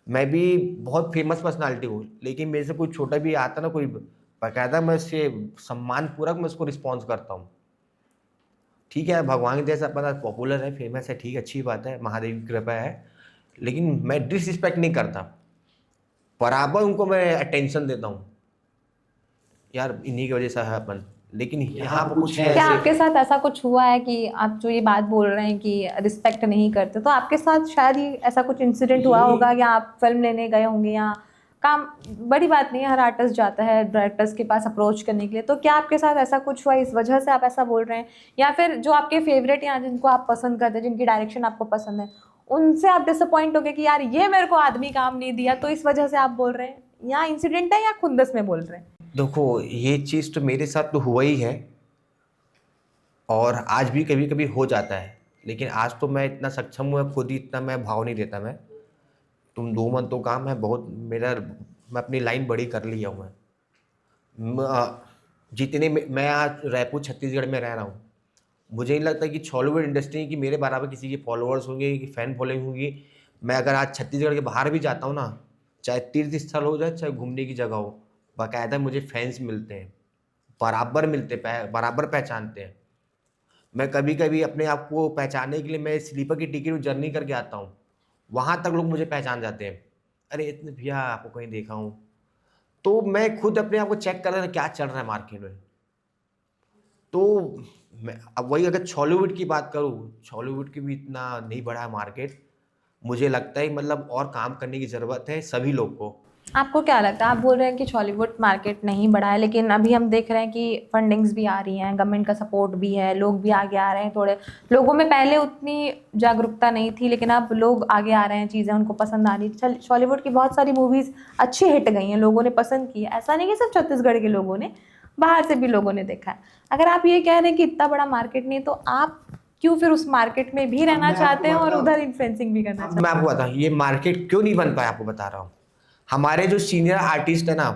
मैं भी बहुत फेमस पर्सनालिटी हूँ, लेकिन मेरे से कोई छोटा भी आता ना, कोई बाकायदा मैं उससे सम्मानपूर्वक मैं उसको रिस्पॉन्स करता हूँ। ठीक है, भगवान के जैसा पता पॉपुलर है, फेमस है, ठीक है, अच्छी बात है, महादेव की कृपा है, लेकिन मैं डिसरिस्पेक्ट नहीं करता, बराबर उनको मैं अटेंशन देता हूँ। यार इन्हीं की वजह से है अपन, लेकिन यहाँ पर कुछ है क्या ऐसे। आपके साथ ऐसा कुछ हुआ है कि आप जो ये बात बोल रहे हैं कि रिस्पेक्ट नहीं करते, तो आपके साथ शायद ही ऐसा कुछ इंसिडेंट हुआ होगा, या आप फिल्म लेने गए होंगे, या काम, बड़ी बात नहीं है, हर आर्टिस्ट जाता है डायरेक्टर्स के पास अप्रोच करने के लिए, तो क्या आपके साथ ऐसा कुछ हुआ, इस वजह से आप ऐसा बोल रहे हैं? या फिर जो आपके फेवरेट या जिनको आप पसंद करते हैं, जिनकी डायरेक्शन आपको पसंद है, उनसे आप डिसअपॉइंट हो गए कि यार ये मेरे को आदमी काम नहीं दिया, तो इस वजह से आप बोल रहे हैं, या इंसिडेंट है या खुंदस में बोल रहे हैं? देखो, ये चीज़ तो मेरे साथ तो हुआ ही है, और आज भी कभी कभी हो जाता है, लेकिन आज तो मैं इतना सक्षम हूँ, खुद ही इतना मैं भाव नहीं देता। मैं, तुम दो मन तो काम है बहुत मेरा, मैं अपनी लाइन बड़ी कर लिया हूँ। जितने मैं आज रायपुर छत्तीसगढ़ में रह रहा हूँ, मुझे नहीं लगता कि हॉलीवुड इंडस्ट्री की मेरे बराबर किसी के फॉलोअर्स होंगे, कि फ़ैन फॉलोइंग होगी। मैं अगर आज छत्तीसगढ़ के बाहर भी जाता हूँ ना, चाहे तीर्थ स्थल हो जाए, चाहे घूमने की जगह हो, बाकायदा मुझे फैंस मिलते हैं, बराबर मिलते, बराबर पहचानते हैं। मैं कभी कभी अपने आप को पहचानने के लिए मैं स्लीपर की टिकट जर्नी करके आता हूँ, वहाँ तक लोग मुझे पहचान जाते हैं। अरे इतने भैया आपको कहीं देखा हूँ। तो मैं खुद अपने आप को चेक कर रहा था क्या चल रहा है मार्केट में। तो मैं अब वही, अगर हॉलीवुड की बात करूँ, हॉलीवुड की भी इतना नहीं बढ़ा है मार्केट, मुझे लगता है मतलब और काम करने की ज़रूरत है सभी लोग को। आपको क्या लगता है, आप बोल रहे हैं कि हॉलीवुड मार्केट नहीं बढ़ा है, लेकिन अभी हम देख रहे हैं कि फंडिंग्स भी आ रही हैं, गवर्नमेंट का सपोर्ट भी है, लोग भी आगे आ रहे हैं, थोड़े लोगों में पहले उतनी जागरूकता नहीं थी, लेकिन अब लोग आगे आ रहे हैं, चीज़ें उनको पसंद आ रही है। हॉलीवुड की बहुत सारी मूवीज़ अच्छी हिट गई हैं, लोगों ने पसंद की है, ऐसा नहीं कि सिर्फ छत्तीसगढ़ के लोगों ने, बाहर से भी लोगों ने देखा है। अगर आप ये कह रहे हैं कि इतना बड़ा मार्केट नहीं, तो आप क्यों फिर उस मार्केट में भी रहना चाहते हैं और उधर इन्फ्लुएंसिंग भी करना चाहते हैं? मैं आपको बताऊँ ये मार्केट क्यों नहीं बन पाया, आपको बता रहा हूँ। हमारे जो सीनियर आर्टिस्ट है ना,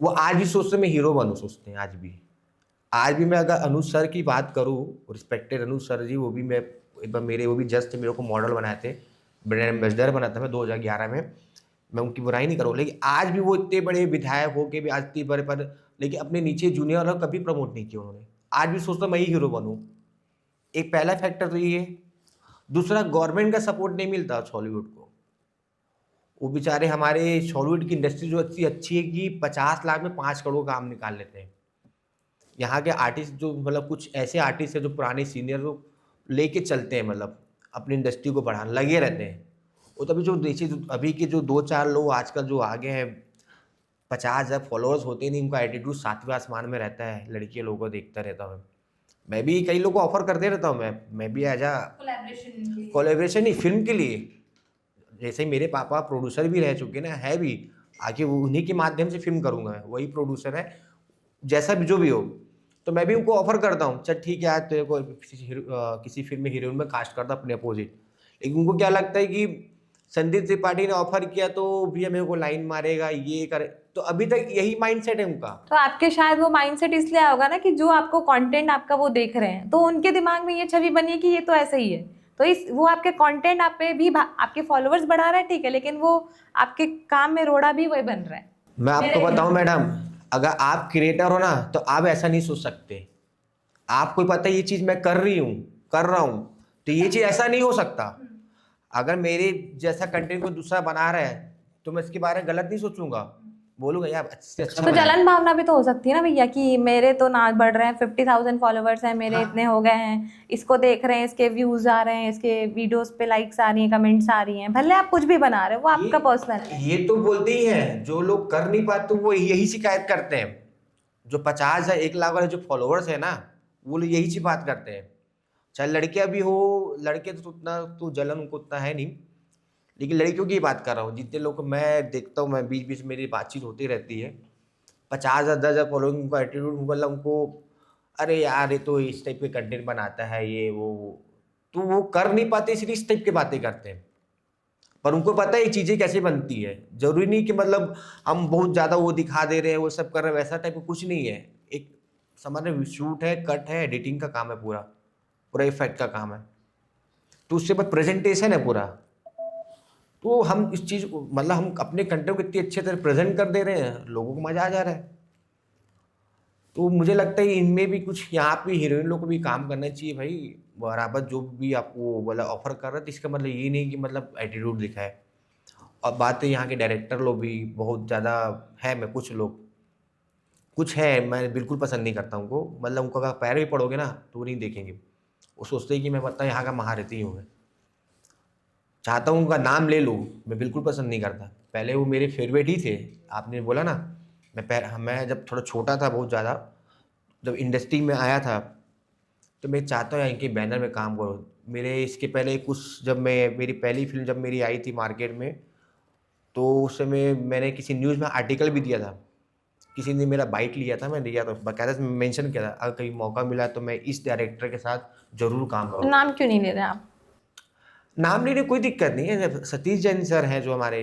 वो आज भी सोचते मैं हीरो बनूँ, सोचते हैं आज भी मैं अगर अनुज सर की बात करूँ, रिस्पेक्टेड अनुज सर जी, वो भी मैं एक बार मेरे, वो भी जस्ट मेरे को मॉडल बनाए थे, ब्रांड एम्बेसडर बना था मैं 2011 में। मैं उनकी बुराई नहीं करूँ, लेकिन आज भी वो इतने बड़े विधायक हो के भी आज इतने बड़े पर, लेकिन अपने नीचे जूनियर वालों कभी प्रमोट नहीं किया उन्होंने। आज भी सोचता मैं ही हीरो बनूँ। एक पहला फैक्टर तो ये है। दूसरा गवर्नमेंट का सपोर्ट नहीं मिलता हॉलीवुड को। वो बेचारे हमारे हॉलीवुड की इंडस्ट्री जो अच्छी अच्छी है कि 50 लाख में 5 करोड़ काम निकाल लेते हैं। यहाँ के आर्टिस्ट जो मतलब कुछ ऐसे आर्टिस्ट हैं जो पुराने सीनियर जो लेके चलते हैं, मतलब अपनी इंडस्ट्री को बढ़ाने लगे रहते हैं। वो तभी जो देखिए अभी के जो 2-4 लोग आजकल जो आगे हैं, 50,000 फॉलोअर्स होते नहीं, उनका एटीट्यूड 7वें आसमान में रहता है। लड़के लोगों को देखता रहता हूँ मैं भी, कई लोगों को ऑफर करते रहता हूँ मैं भी एज आ कोलैबोरेशन नहीं, फिल्म के लिए। जैसे मेरे पापा प्रोड्यूसर भी रह चुके ना, है भी, आगे उन्हीं के माध्यम से फिल्म करूँगा, वही प्रोड्यूसर है, जैसा भी जो भी हो। तो मैं भी उनको ऑफर करता हूँ, चल ठीक है आज तेरे को किसी फिल्म में हीरोइन में कास्ट करता अपने अपोजिट। लेकिन उनको क्या लगता है कि संदीप त्रिपाठी ने ऑफर किया तो भैया मेरे को लाइन मारेगा, ये करे, तो अभी तक यही माइंडसेट है उनका। तो आपके शायद वो माइंडसेट इसलिए आया होगा ना कि जो आपको कंटेंट आपका वो देख रहे हैं, तो उनके दिमाग में ये छवि बनी है कि ये तो ऐसा ही है, तो इस वो आपके कंटेंट आप पे भी आपके फॉलोअर्स बढ़ा रहा है, ठीक है, लेकिन वो आपके काम में रोड़ा भी वही बन रहा है। मैं आपको बताऊं मैडम, अगर आप क्रिएटर हो ना तो आप ऐसा नहीं सोच सकते। आपको पता है ये चीज़ मैं कर रहा हूँ, तो ये चीज़ ऐसा नहीं हो सकता। अगर मेरे जैसा कंटेंट कोई दूसरा बना रहा है तो मैं इसके बारे में गलत नहीं सोचूंगा, बोलूंगा यार अच्छे से अच्छा तो बनाया। जलन भावना भी तो हो सकती है ना भैया कि मेरे तो ना बढ़ रहे हैं, 50,000 फॉलोवर्स हैं मेरे, इतने हो गए हैं, इसको देख रहे हैं, इसके व्यूज आ रहे हैं, इसके वीडियोस पे लाइक्स आ रही हैं, कमेंट्स आ रही हैं, भले आप कुछ भी बना रहे हो, वो आपका पर्सनल है। ये तो बोलते ही हैं, जो लोग कर नहीं पाते वो यही शिकायत करते हैं। जो 50 या 1 लाख वाले जो फॉलोअर्स है ना, वो लोग यही सी बात करते हैं। चाहे लड़कियां भी हो, लड़के तो उतना तो जलन उनको उतना है नहीं, लेकिन लड़कियों की बात कर रहा हूँ। जितने लोग मैं देखता हूँ, मैं बीच बीच में मेरी बातचीत होती रहती है, 50,000 10,000 फॉलोइंग, उनका एटीट्यूड, मतलब उनको अरे यार ये तो इस टाइप के कंटेंट बनाता है, ये वो, तो वो कर नहीं पाते इसलिए इस टाइप की बातें करते हैं। पर उनको पता है ये चीज़ें कैसे बनती है। जरूरी नहीं कि मतलब हम बहुत ज़्यादा वो दिखा दे रहे हैं, वो सब कर रहे हैं, वैसा टाइप का कुछ नहीं है। एक सामान्य शूट है, कट है, एडिटिंग का काम है, पूरा पूरा इफेक्ट का काम है, तो उससे बाद प्रेजेंटेशन है पूरा। तो हम इस चीज़ को मतलब हम अपने कंटेंट को इतनी अच्छे तरह प्रेजेंट कर दे रहे हैं, लोगों को मज़ा आ जा रहा है। तो मुझे लगता है इनमें भी कुछ, यहाँ पे हीरोइन लोग को भी काम करना चाहिए भाई। बराबर जो भी आपको मतलब ऑफर कर रहा है, तो इसका मतलब ये नहीं कि मतलब एटीट्यूड दिखाए। और बात है यहाँ के डायरेक्टर लोग भी बहुत ज़्यादा है, मैं कुछ है, मैं बिल्कुल पसंद नहीं करता उनको। मतलब उनको अगर पैर भी पड़ोगे ना तो वो नहीं देखेंगे, वो सोचते हैं कि मैं पता यहाँ का महारथी हूँ। मैं चाहता हूँ उनका नाम ले लूँ, मैं बिल्कुल पसंद नहीं करता। पहले वो मेरे फेवरेट ही थे, आपने बोला ना, मैं जब थोड़ा छोटा था बहुत ज़्यादा, जब इंडस्ट्री में आया था, तो मैं चाहता हूँ इनके बैनर में काम करूँ। मेरे इसके पहले कुछ, जब मेरी पहली फिल्म जब मेरी आई थी मार्केट में, तो उस समय मैंने किसी न्यूज़ में आर्टिकल भी दिया था, किसी ने मेरा बाइट लिया था, मैं दिया था, बाकायदा मेंशन किया था अगर कहीं मौका मिला तो मैं इस डायरेक्टर के साथ जरूर काम तो करूँ। नाम क्यों नहीं ले रहे आप? नाम लेने कोई दिक्कत नहीं है। सतीश जैन सर हैं जो हमारे,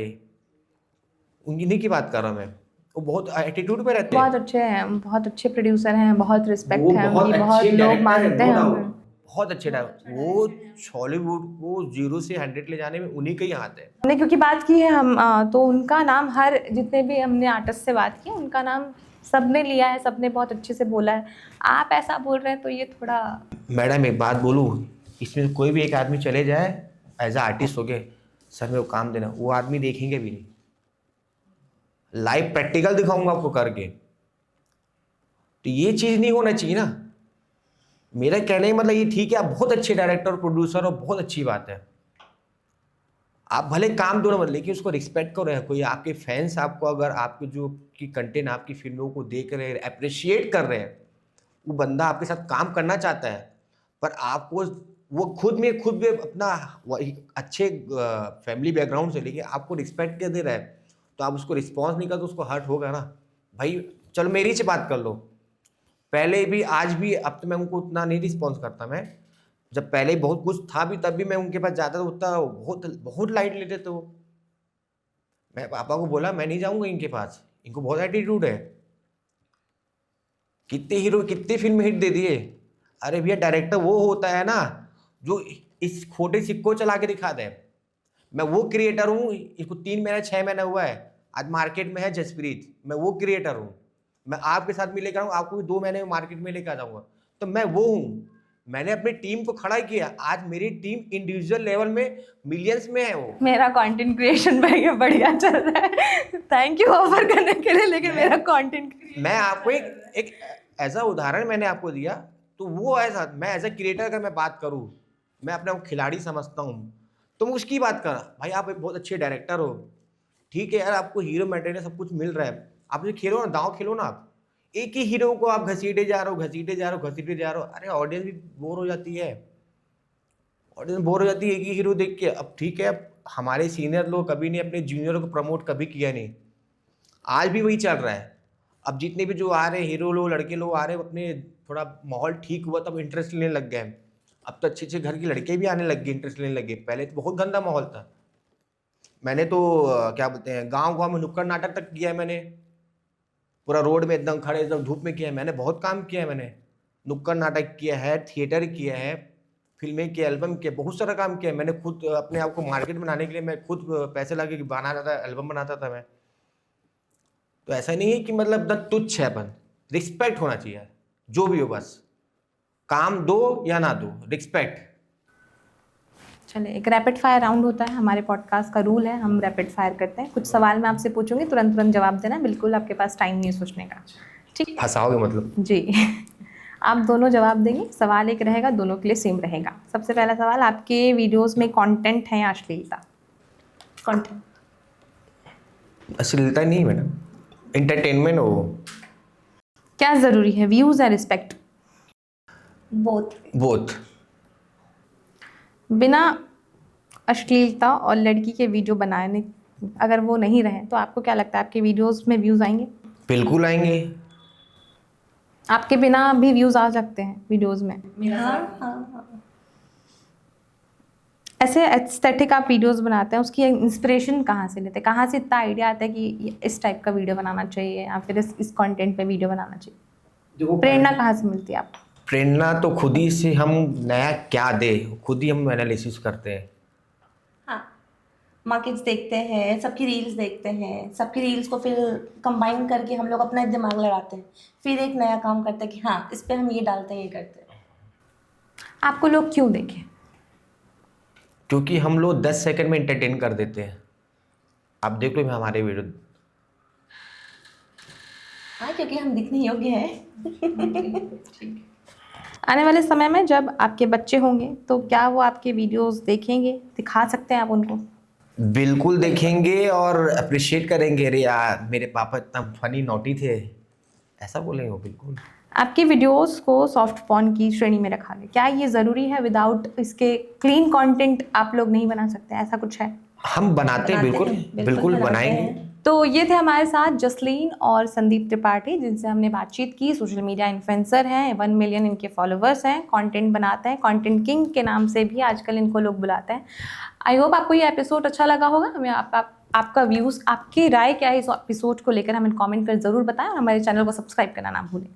उन्हीं की बात कर रहा हूँ मैं। वो बहुत एटीट्यूड पे रहते हैं, बहुत अच्छे हैं, बहुत अच्छे प्रोड्यूसर हैं, बहुत रिस्पेक्ट वो है बहुत उनकी, अच्छे बहुत लोग डायरेक्टर मानते हैं, हैं नो उन्हें। डाउट, बहुत अच्छे डायरेक्टर। वो हॉलीवुड को 0 से 100 ले जाने में उन्हीं का ही हाथ है। हमने क्योंकि बात की है हम, तो उनका नाम हर जितने भी हमने आर्टिस्ट से बात की, उनका नाम सबने लिया है, सबने बहुत अच्छे से बोला है। आप ऐसा बोल रहे हैं तो ये थोड़ा। मैडम एक बात बोलूँ, इसमें कोई भी एक आदमी चले जाए एज अ आर्टिस्ट हो गए, सर मेरे को काम देना, वो आदमी देखेंगे भी नहीं। लाइव प्रैक्टिकल दिखाऊंगा आपको करके, तो ये चीज़ नहीं होना चाहिए ना। मेरा कहने का मतलब ये, ठीक है आप बहुत अच्छे डायरेक्टर और प्रोड्यूसर हो, बहुत अच्छी बात है, आप भले काम दो ना मत, लेकिन उसको रिस्पेक्ट करो। कोई आपके फैंस आपको अगर आपके जो की कंटेंट आपकी फिल्मों को देख रहे हैं, अप्रिशिएट कर रहे हैं, वो बंदा आपके साथ काम करना चाहता है, पर आपको वो खुद भी अपना अच्छे फैमिली बैकग्राउंड से लेके आपको रिस्पेक्ट क्या दे रहा है, तो आप उसको रिस्पॉन्स नहीं करते तो उसको हर्ट होगा ना भाई। चलो मेरी से बात कर लो, पहले भी आज भी, अब तो मैं उनको उतना नहीं रिस्पॉन्स करता। मैं जब पहले बहुत कुछ था भी तब भी मैं उनके पास जाता था, उतना बहुत बहुत लाइट लेते थे वो। मैं पापा को बोला मैं नहीं जाऊंगा इनके पास, इनको बहुत एटीट्यूड है। कितने फिल्म हिट दे दिए। अरे भैया डायरेक्टर वो होता है ना जो इस खोटे सिक्को चला के दिखा दे। मैं वो क्रिएटर हूँ, इसको 3 महीना 6 महीना हुआ है, आज मार्केट में है जसप्रीत, मैं वो क्रिएटर हूँ। मैं आपके साथ भी लेकर आऊँ, आपको भी 2 महीने में मार्केट में लेकर आ जाऊँगा, तो मैं वो हूँ। मैंने अपनी टीम को खड़ा किया। आज मेरी टीम इंडिविजुअल लेवल में मिलियंस में है वो। मेरा कंटेंट क्रिएशन बढ़िया चल रहा है, थैंक यू ऑफर करने के लिए, लेकिन मेरा कंटेंट मैं आपको एक ऐसा उदाहरण मैंने आपको दिया, तो वो ऐसा मैं एज ए क्रिएटर अगर मैं बात करूँ, मैं अपने आप खिलाड़ी समझता हूँ, तो मैं उसकी बात कर भाई आप एक बहुत अच्छे डायरेक्टर हो, ठीक है यार, आपको हीरो मटेरियल सब कुछ मिल रहा है, आप जो खेलो ना, दांव खेलो ना, आप एक ही हीरो को आप घसीटे जा रहे हो, अरे ऑडियंस भी बोर हो जाती है, एक ही हीरो देख के। अब ठीक है, हमारे सीनियर लोग कभी नहीं अपने जूनियर को प्रमोट कभी किया नहीं, आज भी वही चल रहा है। अब जितने भी जो आ रहे हीरो लोग, लड़के लोग आ रहे हैं, अपने थोड़ा माहौल ठीक हुआ तब इंटरेस्ट लेने लग गए। अब तो अच्छे घर की लड़के भी आने लग गए, इंटरेस्ट लेने लगे। पहले तो बहुत गंदा माहौल था। मैंने तो क्या बोलते हैं, गांव में नुक्कड़ नाटक तक किया है मैंने, पूरा रोड में एकदम खड़े एकदम धूप में किया है। मैंने बहुत काम किया है, मैंने नुक्कड़ नाटक किया है, थिएटर किया है, फिल्में की एल्बम किया, बहुत सारा काम किया है मैंने। खुद अपने आप को मार्केट बनाने के लिए मैं खुद पैसे लगा के बनाता था, एल्बम बनाता था मैं। तो ऐसा नहीं है कि मतलब द तुच्छ है अपन, रिस्पेक्ट होना चाहिए जो भी हो, बस काम दो या ना दो, रिस्पेक्ट। चलिए, एक रैपिड फायर राउंड होता है हमारे पॉडकास्ट का, रूल है, हम रैपिड फायर करते हैं। कुछ सवाल मैं आपसे पूछूंगी, तुरंत जवाब देना, बिल्कुल आपके पास टाइम नहीं है सोचने का, ठीक? फंसाओगे मतलब? जी आप दोनों जवाब देंगे, सवाल एक रहेगा, दोनों के लिए सेम रहेगा। सबसे पहला सवाल, आपके वीडियोस में कंटेंट है या अश्लीलता? कंटेंट। अश्लीलता नहीं मैडम, एंटरटेनमेंट हो। क्या ज़रूरी है, व्यूज़ या रिस्पेक्ट? बोथ। बिना अश्लीलता और लड़की के वीडियो बनाने, अगर वो नहीं रहे तो आपको क्या लगता है आपके वीडियोस में व्यूज़ आएंगे? बिल्कुल आएंगे। आपके बिना भी व्यूज़ आ सकते हैं वीडियोस में? हाँ। ऐसे एस्थेटिक आप वीडियोस बनाते हैं, उसकी इंस्पिरेशन कहाँ से लेते हैं? कहाँ से इतना आइडिया आता है कि इस टाइप का वीडियो बनाना चाहिए या फिर इस कंटेंट पे वीडियो बनाना चाहिए? प्रेरणा कहाँ से मिलती है आपको? प्रेरणा तो खुद ही से, हम नया क्या दे खुद ही हम एनालिसिस करते हैं। हाँ, मार्केट्स देखते हैं, सबकी रील्स देखते हैं, सबकी रील्स को फिर कंबाइन करके हम लोग अपना दिमाग लड़ाते हैं, फिर एक नया काम करते हैं कि हाँ इस पे हम ये डालते हैं, ये करते हैं। आपको लोग क्यों देखें? क्योंकि हम लोग 10 सेकंड में एंटरटेन कर देते हैं। आप देख लो हमारे वीडियो। हाँ, क्योंकि हम दिखने योग्य हैं। आने वाले समय में जब आपके बच्चे होंगे तो क्या वो आपके वीडियोस देखेंगे, दिखा सकते हैं आप उनको? बिल्कुल देखेंगे और अप्रिशिएट करेंगे, अरे यार मेरे पापा इतना फनी नॉटी थे, ऐसा बोलेंगे वो बिल्कुल। आपकी वीडियोस को सॉफ्ट पॉर्न की श्रेणी में रखा गया, क्या ये ज़रूरी है? विदाउट इसके क्लीन कंटेंट आप लोग नहीं बना सकते, ऐसा कुछ है? हम बनाते हैं, बिल्कुल बनाएंगे। तो ये थे हमारे साथ जसलीन और संदीप त्रिपाठी, जिनसे हमने बातचीत की। सोशल मीडिया इन्फ्लुएंसर हैं, 1 मिलियन इनके फॉलोअर्स हैं, कंटेंट बनाते हैं, कंटेंट किंग के नाम से भी आजकल इनको लोग बुलाते हैं। आई होप आपको ये एपिसोड अच्छा लगा होगा। हमें आपका व्यूज़, आपकी राय क्या है इस एपिसोड को लेकर, हमें कमेंट कर ज़रूर बताएं और हमारे चैनल को सब्सक्राइब करना ना भूलें।